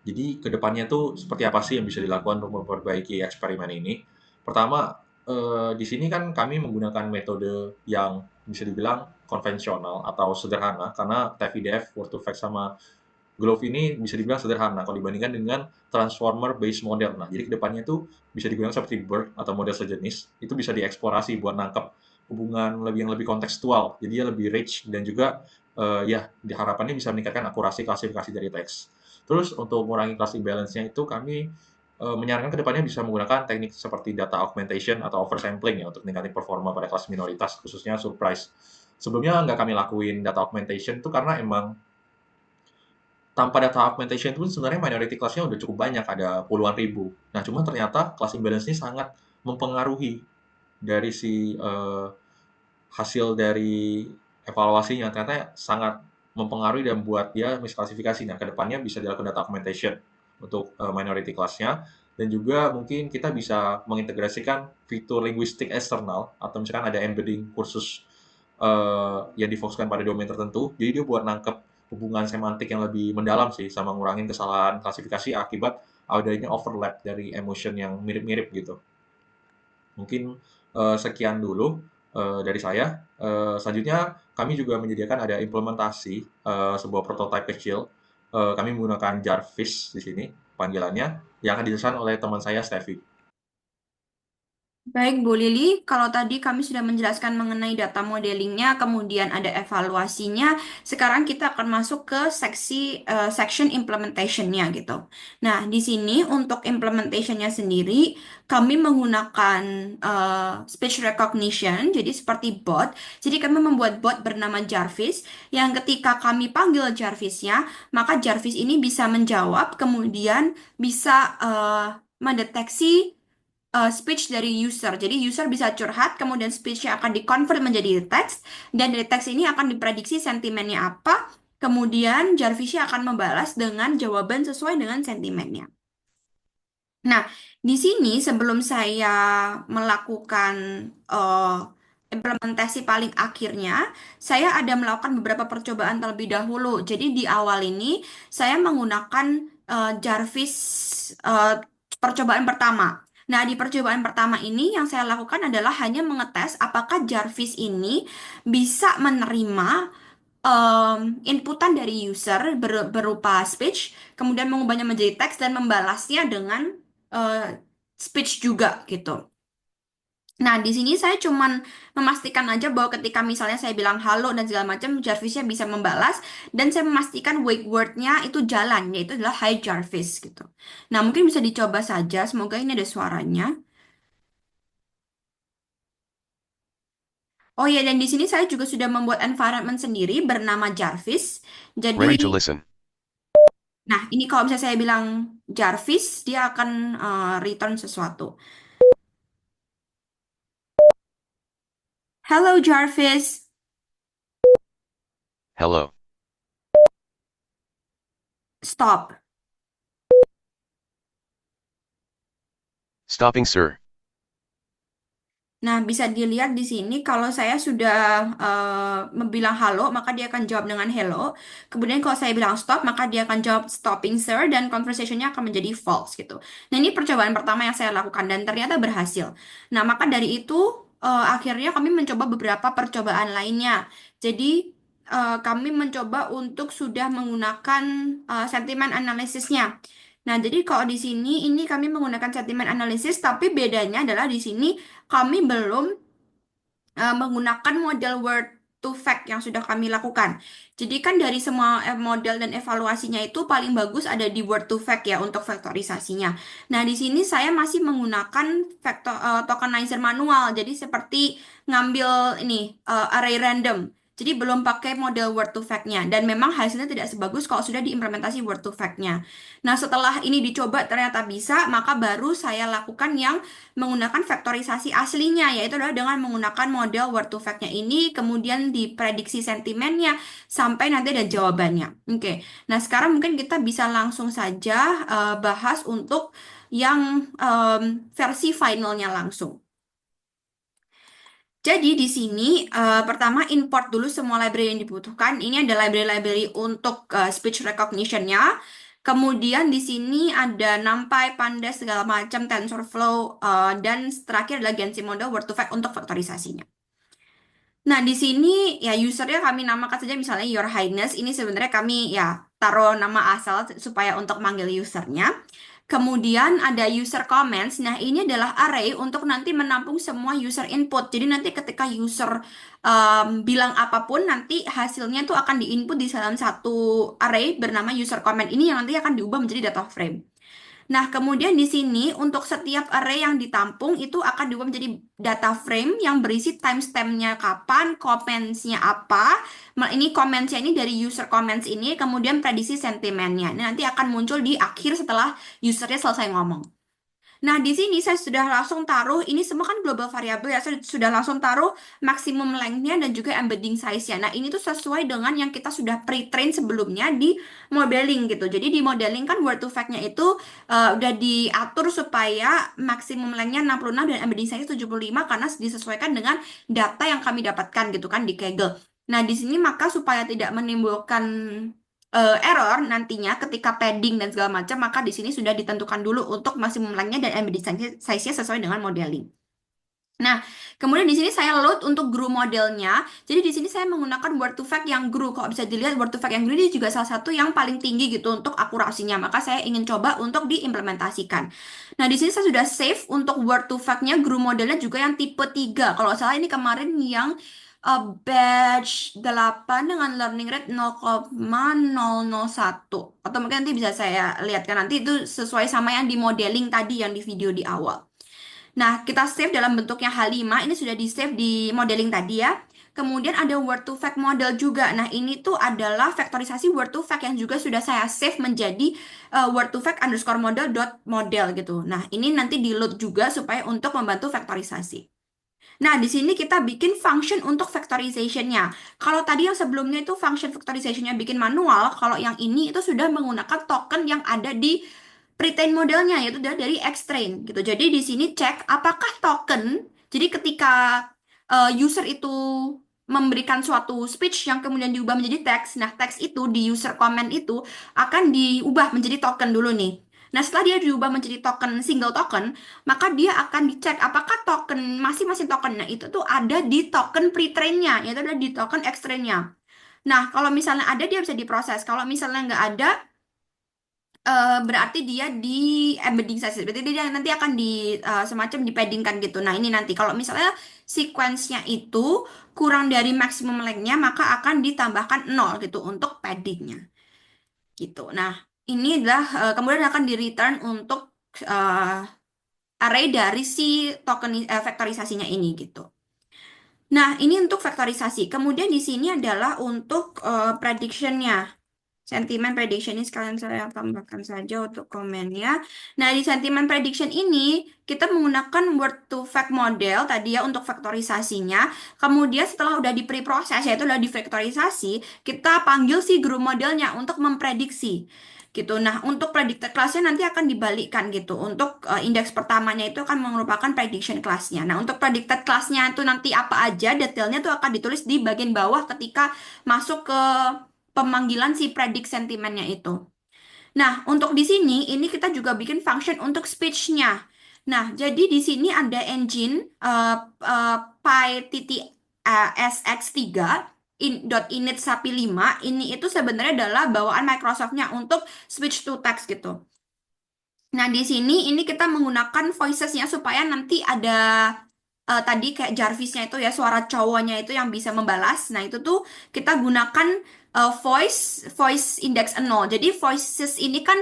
[SPEAKER 2] jadi kedepannya tuh seperti apa sih yang bisa dilakukan untuk memperbaiki eksperimen ini? Pertama, di sini kan kami menggunakan metode yang bisa dibilang konvensional atau sederhana karena TF-IDF, Word2Vec sama Glove ini bisa dibilang sederhana kalau dibandingkan dengan transformer based model. Nah, jadi kedepannya itu bisa digunakan seperti BERT atau model sejenis. Itu bisa dieksplorasi buat nangkep hubungan yang lebih kontekstual. Jadi dia lebih rich dan juga ya diharapkannya bisa meningkatkan akurasi klasifikasi dari teks. Terus untuk mengurangi class imbalance-nya itu kami menyarankan kedepannya bisa menggunakan teknik seperti data augmentation atau oversampling ya untuk meningkatkan performa pada kelas minoritas, khususnya surprise. Sebelumnya nggak kami lakuin data augmentation itu karena emang tanpa data augmentation pun sebenarnya minority class-nya udah cukup banyak, ada puluhan ribu. Nah, cuma ternyata class imbalance ini sangat mempengaruhi dari si hasil dari evaluasinya. Ternyata sangat mempengaruhi dan buat dia misklasifikasi. Nah, kedepannya bisa dilakukan data augmentation untuk minority class-nya. Dan juga mungkin kita bisa mengintegrasikan fitur linguistik eksternal atau misalkan ada embedding kursus yang difokuskan pada domain tertentu. Jadi dia buat nangkep hubungan semantik yang lebih mendalam sih sama ngurangin kesalahan klasifikasi akibat adanya overlap dari emotion yang mirip-mirip gitu. Mungkin sekian dulu dari saya. Selanjutnya kami juga menyediakan ada implementasi sebuah prototipe kecil. Kami menggunakan Jarvis di sini panggilannya yang akan dijelaskan oleh teman saya Steffi.
[SPEAKER 3] Baik, Bu Lili, kalau tadi kami sudah menjelaskan mengenai data modelingnya, kemudian ada evaluasinya, sekarang kita akan masuk ke section implementationnya gitu. Nah, di sini untuk implementationnya sendiri, kami menggunakan speech recognition, jadi seperti bot. Jadi kami membuat bot bernama Jarvis, yang ketika kami panggil Jarvisnya, maka Jarvis ini bisa menjawab, kemudian bisa mendeteksi speech dari user. Jadi user bisa curhat, kemudian speech-nya akan di-convert menjadi teks, dan dari teks ini akan diprediksi sentimennya apa, kemudian Jarvisnya akan membalas dengan jawaban sesuai dengan sentimennya. Nah, di sini sebelum saya melakukan eh, implementasi paling akhirnya, saya ada melakukan beberapa percobaan terlebih dahulu. Jadi di awal ini saya menggunakan Jarvis eh, percobaan pertama. Nah, di percobaan pertama ini yang saya lakukan adalah hanya mengetes apakah Jarvis ini bisa menerima inputan dari user berupa speech, kemudian mengubahnya menjadi teks dan membalasnya dengan speech juga gitu. Nah, di sini saya cuman memastikan aja bahwa ketika misalnya saya bilang halo dan segala macam, Jarvisnya bisa membalas, dan saya memastikan wake word-nya itu jalan, yaitu adalah hi Jarvis gitu. Nah, mungkin bisa dicoba saja, semoga ini ada suaranya. Oh ya, dan di sini saya juga sudah membuat environment sendiri bernama Jarvis. Jadi,
[SPEAKER 4] Ready to listen.
[SPEAKER 3] nah, ini kalau misalnya saya bilang Jarvis, dia akan return sesuatu. Hello Jarvis,
[SPEAKER 4] Hello.
[SPEAKER 3] stop.
[SPEAKER 4] Stopping, sir.
[SPEAKER 3] Nah, bisa dilihat di sini kalau saya sudah bilang halo, maka dia akan jawab dengan hello. Kemudian kalau saya bilang stop, maka dia akan jawab stopping sir dan conversationnya akan menjadi false gitu. Nah, ini percobaan pertama yang saya lakukan dan ternyata berhasil. Nah, maka dari itu akhirnya kami mencoba beberapa percobaan lainnya. Jadi kami mencoba untuk sudah menggunakan sentimen analisisnya. Nah, jadi kalau di sini ini kami menggunakan sentimen analisis, tapi bedanya adalah di sini kami belum menggunakan model word to fact yang sudah kami lakukan. Jadi kan dari semua model dan evaluasinya itu paling bagus ada di word to fact ya untuk vektorisasinya. Nah, di sini saya masih menggunakan tokenizer manual. Jadi seperti ngambil ini array random. Jadi belum pakai model word to fact-nya dan memang hasilnya tidak sebagus kalau sudah diimplementasi word to fact-nya. Nah, setelah ini dicoba ternyata bisa, maka baru saya lakukan yang menggunakan vektorisasi aslinya, yaitu adalah dengan menggunakan model word to fact-nya ini, kemudian diprediksi sentimennya, sampai nanti ada jawabannya. Oke, nah sekarang mungkin kita bisa langsung saja bahas untuk yang versi finalnya langsung. Jadi di sini pertama import dulu semua library yang dibutuhkan. Ini ada library-library untuk speech recognition-nya. Kemudian di sini ada NumPy, Pandas, segala macam, TensorFlow, dan terakhir adalah Genshin Model Word to Vec untuk vektorisasinya. Nah, di sini ya usernya kami namakan saja misalnya Your Highness. Ini sebenarnya kami ya taruh nama asal supaya untuk manggil usernya. Kemudian ada user comments. Nah, ini adalah array untuk nanti menampung semua user input. Jadi nanti ketika user bilang apapun, nanti hasilnya tuh akan diinput di dalam satu array bernama user comment ini yang nanti akan diubah menjadi data frame. Nah, kemudian di sini untuk setiap array yang ditampung itu akan diubah menjadi data frame yang berisi timestamp-nya kapan, comments-nya apa. Ini comments-nya ini dari user comments ini, kemudian prediksi sentimennya. Nah, nanti akan muncul di akhir setelah usernya selesai ngomong. Nah, di sini saya sudah langsung taruh, ini semua kan global variable ya, saya sudah langsung taruh maksimum length-nya dan juga embedding size-nya. Nah, ini tuh sesuai dengan yang kita sudah pre-train sebelumnya di modeling gitu. Jadi di modeling kan word to fact-nya itu udah diatur supaya maksimum length-nya 66 dan embedding size 75 karena disesuaikan dengan data yang kami dapatkan gitu kan di Kaggle. Nah, di sini maka supaya tidak menimbulkan error nantinya ketika padding dan segala macam, maka di sini sudah ditentukan dulu untuk maksimum length-nya dan embedded size-nya sesuai dengan modeling. Nah, kemudian di sini saya load untuk GRU modelnya. Jadi di sini saya menggunakan word to fact yang GRU. Kalau bisa dilihat word to fact yang GRU ini juga salah satu yang paling tinggi gitu untuk akurasinya. Maka saya ingin coba untuk diimplementasikan. Nah, di sini saya sudah save untuk word to fact-nya GRU modelnya juga yang tipe 3. Kalau nggak salah ini kemarin yang batch 8 dengan learning rate 0,001. Atau mungkin nanti bisa saya lihatkan nanti itu sesuai sama yang di modeling tadi yang di video di awal. Nah, kita save dalam bentuknya H5. Ini sudah di-save di modeling tadi ya. Kemudian ada word to fact model juga. Nah, ini tuh adalah vektorisasi word to fact yang juga sudah saya save menjadi word to fact underscore model dot model gitu. Nah, ini nanti di-load juga supaya untuk membantu vektorisasi. Nah, di sini kita bikin function untuk factorization-nya. Kalau tadi yang sebelumnya itu function factorization-nya bikin manual, kalau yang ini itu sudah menggunakan token yang ada di pretrain modelnya, yaitu dari Xtrain gitu. Jadi di sini cek apakah token, jadi ketika user itu memberikan suatu speech yang kemudian diubah menjadi teks, nah teks itu di user comment itu akan diubah menjadi token dulu nih. Nah, setelah dia diubah menjadi token, single token, maka dia akan dicek apakah token masing-masing tokennya itu tuh ada di token pre-train-nya, yaitu ada di token X-train-nya. Nah, kalau misalnya ada dia bisa diproses. Kalau misalnya nggak ada, berarti dia di embedding size. Berarti dia nanti akan di semacam di paddingkan gitu. Nah, ini nanti kalau misalnya sequence-nya itu kurang dari maksimum length-nya, maka akan ditambahkan 0 gitu untuk paddingnya. Gitu. Nah, ini adalah kemudian akan di-return untuk uh, array dari si token vektorisasinya ini gitu. Nah, ini untuk vektorisasi. Kemudian di sini adalah untuk prediction-nya. Sentiment prediction ini sekalian saya tambahkan saja untuk komennya. Nah, di sentiment prediction ini kita menggunakan word to fact model tadi ya untuk vektorisasinya. Kemudian setelah udah di preproses yaitu udah divektorisasi, kita panggil si group modelnya untuk memprediksi gitu. Nah, untuk predicted class-nya nanti akan dibalikkan gitu. Untuk indeks pertamanya itu akan merupakan prediction class-nya. Nah, untuk predicted class-nya itu nanti apa aja detailnya itu akan ditulis di bagian bawah ketika masuk ke pemanggilan si predict sentimennya itu. Nah, untuk di sini ini kita juga bikin function untuk speech-nya. Nah, jadi di sini ada engine py titik sx3 init sapi 5 ini itu sebenarnya adalah bawaan Microsoft-nya untuk speech to text gitu. Nah, di sini ini kita menggunakan voices-nya supaya nanti ada tadi kayak Jarvis-nya itu ya suara cowoknya itu yang bisa membalas. Nah, itu tuh kita gunakan voice voice index 0. Jadi voices ini kan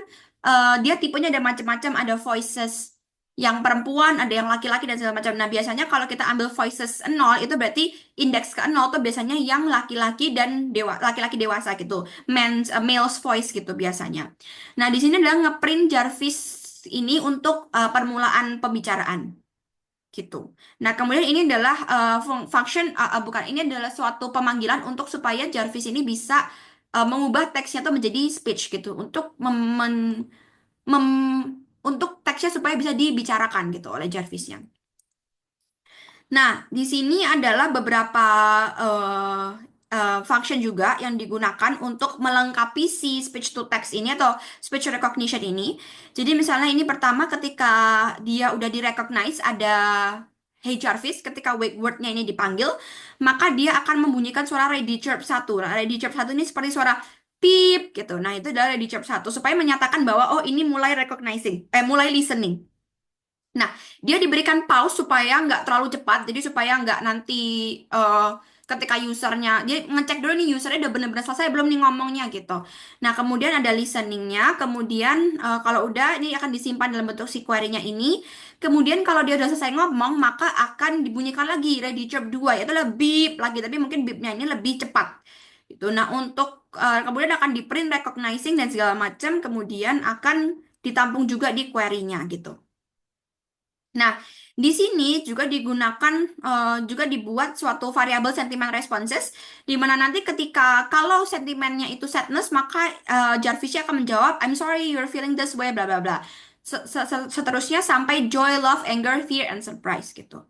[SPEAKER 3] dia tipenya ada macam-macam, ada voices yang perempuan, ada yang laki-laki dan segala macam. Nah, biasanya kalau kita ambil voices 0 itu berarti indeks ke 0 tuh biasanya yang laki-laki dan laki-laki dewasa gitu. Male's voice gitu biasanya. Nah, di sini adalah ngeprint Jarvis ini untuk permulaan pembicaraan gitu. Nah, kemudian ini adalah function bukan ini adalah suatu pemanggilan untuk supaya Jarvis ini bisa mengubah teksnya tuh menjadi speech gitu untuk untuk teksnya supaya bisa dibicarakan gitu oleh Jarvisnya. Nah, di sini adalah beberapa uh, function juga yang digunakan untuk melengkapi si speech to text ini atau speech recognition ini. Jadi misalnya ini pertama ketika dia udah di-recognize ada Hey Jarvis, ketika wake word-nya ini dipanggil, maka dia akan membunyikan suara ready chirp 1. Nah, ready chirp 1 ini seperti suara pip gitu. Nah, itu adalah ready chirp 1 supaya menyatakan bahwa oh ini mulai recognizing, mulai listening. Nah, dia diberikan pause supaya nggak terlalu cepat, jadi supaya nggak nanti eh, ketika usernya, dia ngecek dulu nih usernya udah bener-bener selesai belum nih ngomongnya gitu. Nah, kemudian ada listeningnya, kemudian kalau udah ini akan disimpan dalam bentuk si query-nya ini. Kemudian kalau dia udah selesai ngomong, maka akan dibunyikan lagi ready chirp 2, yaitu lebih beep lagi, tapi mungkin beepnya ini lebih cepat. Gitu. Nah, untuk kemudian akan di print recognizing dan segala macam, kemudian akan ditampung juga di query-nya gitu. Nah, di sini juga digunakan, juga dibuat suatu variabel sentiment responses, di mana nanti ketika kalau sentimennya itu sadness, maka Jarvisnya akan menjawab, I'm sorry you're feeling this way, bla bla bla. Seterusnya sampai joy, love, anger, fear, and surprise gitu.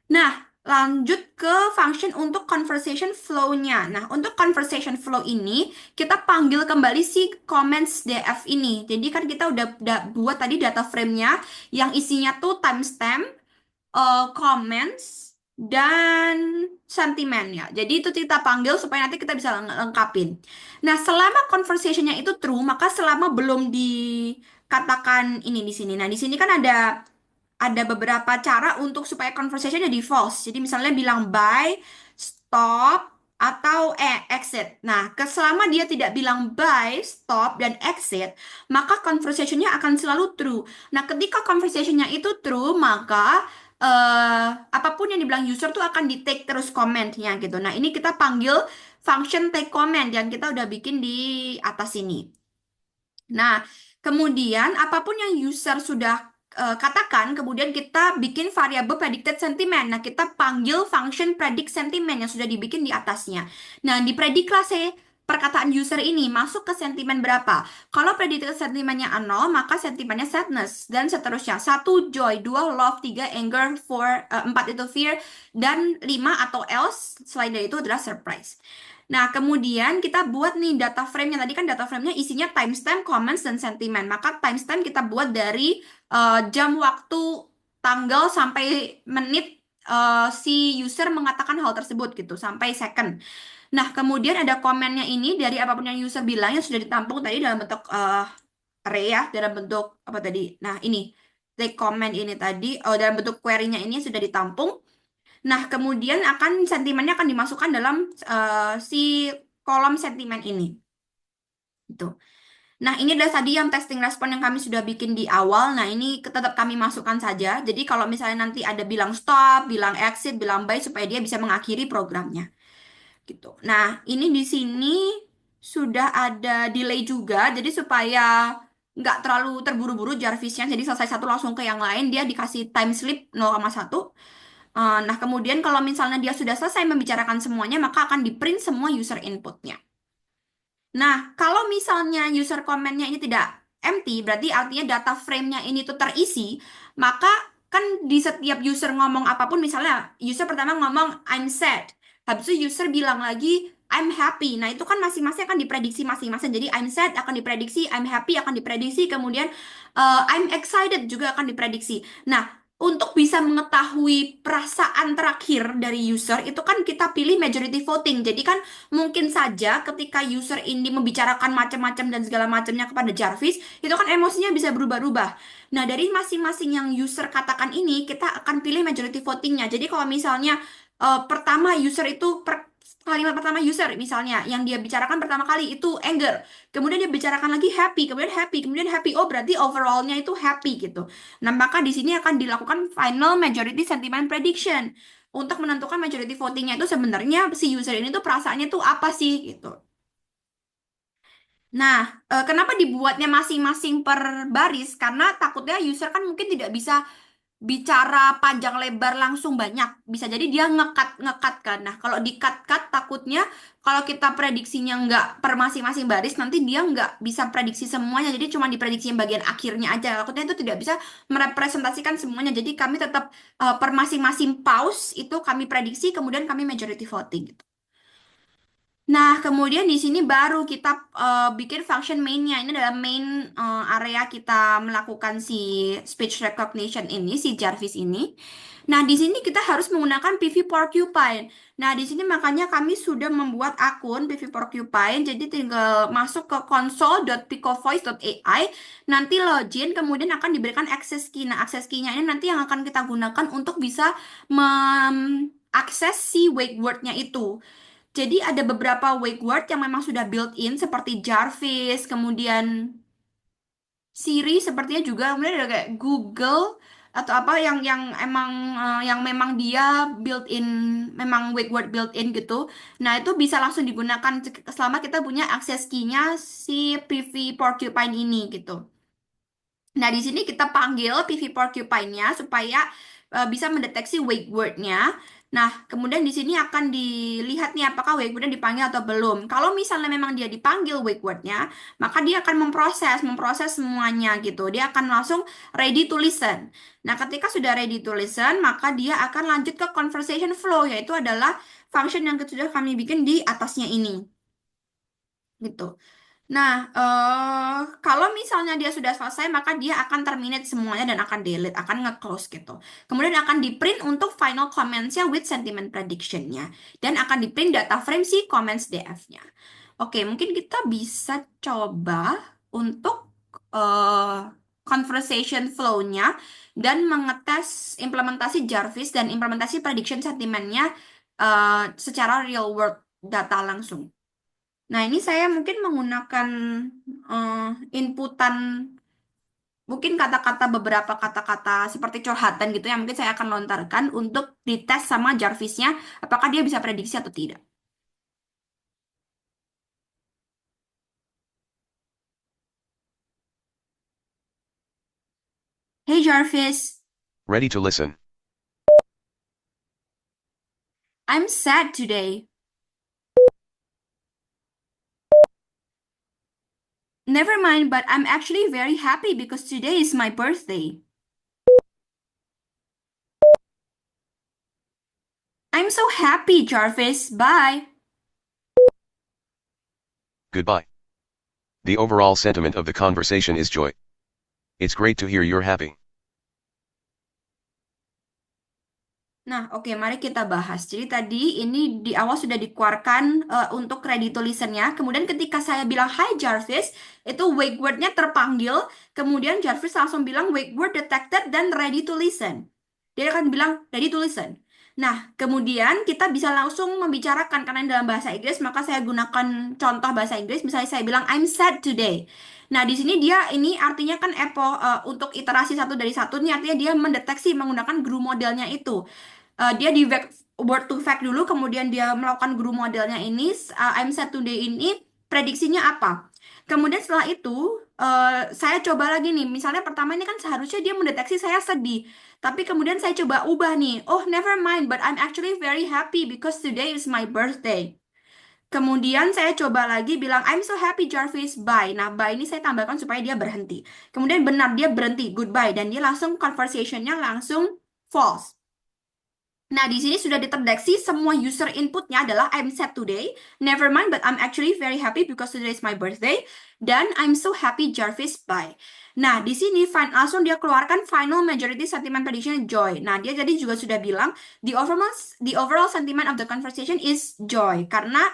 [SPEAKER 3] Nah, lanjut ke function untuk conversation flow-nya. Nah, untuk conversation flow ini, kita panggil kembali si comments df ini. Jadi kan kita udah buat tadi data frame-nya yang isinya tuh timestamp, comments dan sentimen ya. Jadi itu kita panggil supaya nanti kita bisa lengkapin. Nah, selama conversationnya itu true, maka selama belum dikatakan ini di sini. Nah, di sini kan ada beberapa cara untuk supaya conversation jadi false. Jadi misalnya bilang bye, stop, atau exit. Nah, selama dia tidak bilang bye, stop, dan exit, maka conversationnya akan selalu true. Nah, ketika conversationnya itu true, maka apapun yang dibilang user tuh akan di take terus komennya gitu. Nah, ini kita panggil function take comment yang kita udah bikin di atas ini. Nah, kemudian apapun yang user sudah katakan, kemudian kita bikin variabel predicted sentiment. Nah, kita panggil function predict sentiment yang sudah dibikin di atasnya. Nah, diprediklah perkataan user ini masuk ke sentimen berapa. Kalau predicted sentimennya 0, maka sentimennya sadness dan seterusnya. 1 joy, 2 love, 3 anger, 4 itu fear, dan 5 atau else selain dari itu adalah surprise. Nah, kemudian kita buat nih data frame-nya. Tadi kan data frame-nya isinya timestamp, comments, dan sentimen. Maka timestamp kita buat dari jam waktu, tanggal, sampai menit si user mengatakan hal tersebut gitu, sampai second. Nah, kemudian ada komennya ini dari apapun yang user bilang yang sudah ditampung tadi dalam bentuk array ya, dalam bentuk apa tadi? Nah, ini take comment ini tadi, dalam bentuk query-nya ini sudah ditampung. Nah, kemudian sentimennya akan dimasukkan dalam si kolom sentimen ini. Itu. Nah, ini adalah tadi yang testing respon yang kami sudah bikin di awal. Nah, ini tetap kami masukkan saja. Jadi, kalau misalnya nanti ada bilang stop, bilang exit, bilang bye, supaya dia bisa mengakhiri programnya. Gitu. Nah, ini di sini sudah ada delay juga. Jadi, supaya nggak terlalu terburu-buru Jarvisnya. Jadi, selesai satu langsung ke yang lain. Dia dikasih time slip 0,1. Nah, kemudian kalau misalnya dia sudah selesai membicarakan semuanya, maka akan di-print semua user inputnya. Nah, kalau misalnya user comment-nya ini tidak empty, berarti artinya data frame-nya ini tuh terisi, maka kan di setiap user ngomong apapun, misalnya user pertama ngomong I'm sad, habis itu user bilang lagi I'm happy. Nah, itu kan masing-masing akan diprediksi masing-masing. Jadi I'm sad akan diprediksi, I'm happy akan diprediksi, kemudian I'm excited juga akan diprediksi. Nah, untuk bisa mengetahui perasaan terakhir dari user, itu kan kita pilih majority voting. Jadi kan mungkin saja ketika user ini membicarakan macam-macam dan segala macamnya kepada Jarvis, itu kan emosinya bisa berubah-ubah. Nah, dari masing-masing yang user katakan ini, kita akan pilih majority votingnya. Jadi kalau misalnya pertama user itu kalimat pertama user misalnya yang dia bicarakan pertama kali itu anger, kemudian dia bicarakan lagi happy, kemudian happy, kemudian happy. Oh, berarti overallnya itu happy gitu. Nah, maka di sini akan dilakukan final majority sentiment prediction untuk menentukan majority votingnya itu sebenarnya si user ini tuh perasaannya tuh apa sih gitu. Nah, kenapa dibuatnya masing-masing per baris? Karena takutnya user kan mungkin tidak bisa bicara panjang lebar langsung banyak. Bisa jadi dia ngekat kan. Nah, kalau di-cut takutnya kalau kita prediksinya nggak per masing-masing baris, nanti dia nggak bisa prediksi semuanya. Jadi cuma diprediksi yang bagian akhirnya aja. Takutnya itu tidak bisa merepresentasikan semuanya. Jadi kami tetap per masing-masing pause itu kami prediksi, kemudian kami majority voting gitu. Nah, kemudian di sini baru kita bikin function mainnya. Ini adalah main area kita melakukan si speech recognition ini, si Jarvis ini. Nah, di sini kita harus menggunakan PV Porcupine. Nah, di sini makanya kami sudah membuat akun PV Porcupine. Jadi tinggal masuk ke console.picovoice.ai, nanti login, kemudian akan diberikan access key. Nah, access key-nya ini nanti yang akan kita gunakan untuk bisa mengakses si wake word-nya itu. Jadi ada beberapa wake word yang memang sudah built-in seperti Jarvis, kemudian Siri sepertinya juga, kemudian ada kayak Google atau apa yang emang yang memang dia built-in, memang wake word built-in gitu. Nah, itu bisa langsung digunakan selama kita punya akses key-nya si PV Porcupine ini gitu. Nah, di sini kita panggil PV Porcupine-nya supaya bisa mendeteksi wake word-nya. Nah, kemudian di sini akan dilihat nih apakah wake word-nya dipanggil atau belum. Kalau misalnya memang dia dipanggil wake word-nya, maka dia akan memproses semuanya gitu. Dia akan langsung ready to listen. Nah, ketika sudah ready to listen, maka dia akan lanjut ke conversation flow, yaitu adalah function yang sudah kami bikin di atasnya ini. Gitu. Nah, kalau misalnya dia sudah selesai, maka dia akan terminate semuanya dan akan delete, akan nge-close gitu. Kemudian akan di-print untuk final comments-nya with sentiment prediction-nya. Dan akan di-print data frame si comments DF-nya. Oke, mungkin kita bisa coba untuk eh, conversation flow-nya dan mengetes implementasi Jarvis dan implementasi prediction sentimennya secara real world data langsung. Nah, ini saya mungkin menggunakan eh, inputan, mungkin kata-kata beberapa kata-kata seperti curhatan gitu yang mungkin saya akan lontarkan untuk dites sama Jarvisnya, apakah dia bisa prediksi atau tidak. Hey Jarvis,
[SPEAKER 4] Ready to listen.
[SPEAKER 3] I'm sad today. Never mind, but I'm actually very happy because today is my birthday. I'm so happy, Jarvis. Bye.
[SPEAKER 4] Goodbye. The overall sentiment of the conversation is joy. It's great to hear you're happy.
[SPEAKER 3] Nah, oke, mari kita bahas. Jadi tadi ini di awal sudah dikeluarkan untuk ready to listen-nya. Kemudian ketika saya bilang Hi Jarvis, itu wake word-nya terpanggil. Kemudian Jarvis langsung bilang wake word detected dan ready to listen. Dia akan bilang ready to listen. Nah, kemudian kita bisa langsung membicarakan karena dalam bahasa Inggris, maka saya gunakan contoh bahasa Inggris. Misalnya saya bilang I'm sad today. Nah, di sini dia ini artinya kan untuk iterasi satu dari satu, ini artinya dia mendeteksi menggunakan GRU modelnya itu. Dia di word to fact dulu, kemudian dia melakukan guru modelnya ini, I'm set today ini prediksinya apa. Kemudian setelah itu, saya coba lagi nih, misalnya pertama ini kan seharusnya dia mendeteksi saya sedih, tapi kemudian saya coba ubah nih, oh never mind, but I'm actually very happy because today is my birthday. Kemudian saya coba lagi bilang, I'm so happy Jarvis, bye. Nah, bye ini saya tambahkan supaya dia berhenti. Kemudian benar, dia berhenti, goodbye. Dan dia langsung conversationnya langsung false. Nah, di sini sudah deteksi semua user inputnya adalah I'm sad today. Never mind, but I'm actually very happy because today is my birthday. Dan I'm so happy Jarvis, bye. Nah, di sini langsung dia keluarkan final majority sentiment prediction joy. Nah, dia tadi juga sudah bilang the overall sentiment of the conversation is joy. Karena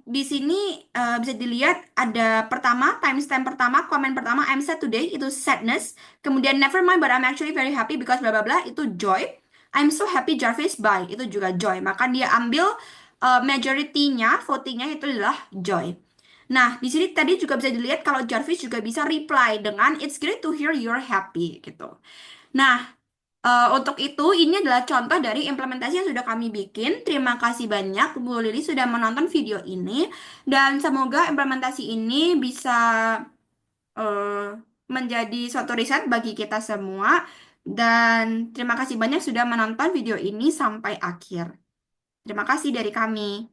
[SPEAKER 3] di sini bisa dilihat ada pertama, timestamp pertama, komen pertama I'm sad today itu sadness. Kemudian never mind, but I'm actually very happy because bla bla bla itu joy. I'm so happy Jarvis bye itu juga Joy. Maka dia ambil majority-nya, votingnya itu adalah Joy. Nah, di sini tadi juga bisa dilihat kalau Jarvis juga bisa reply dengan It's great to hear you're happy gitu. Nah, untuk itu ini adalah contoh dari implementasi yang sudah kami bikin. Terima kasih banyak Bu Lili sudah menonton video ini dan semoga implementasi ini bisa eh, menjadi suatu riset bagi kita semua. Dan terima kasih banyak sudah menonton video ini sampai akhir. Terima kasih dari kami.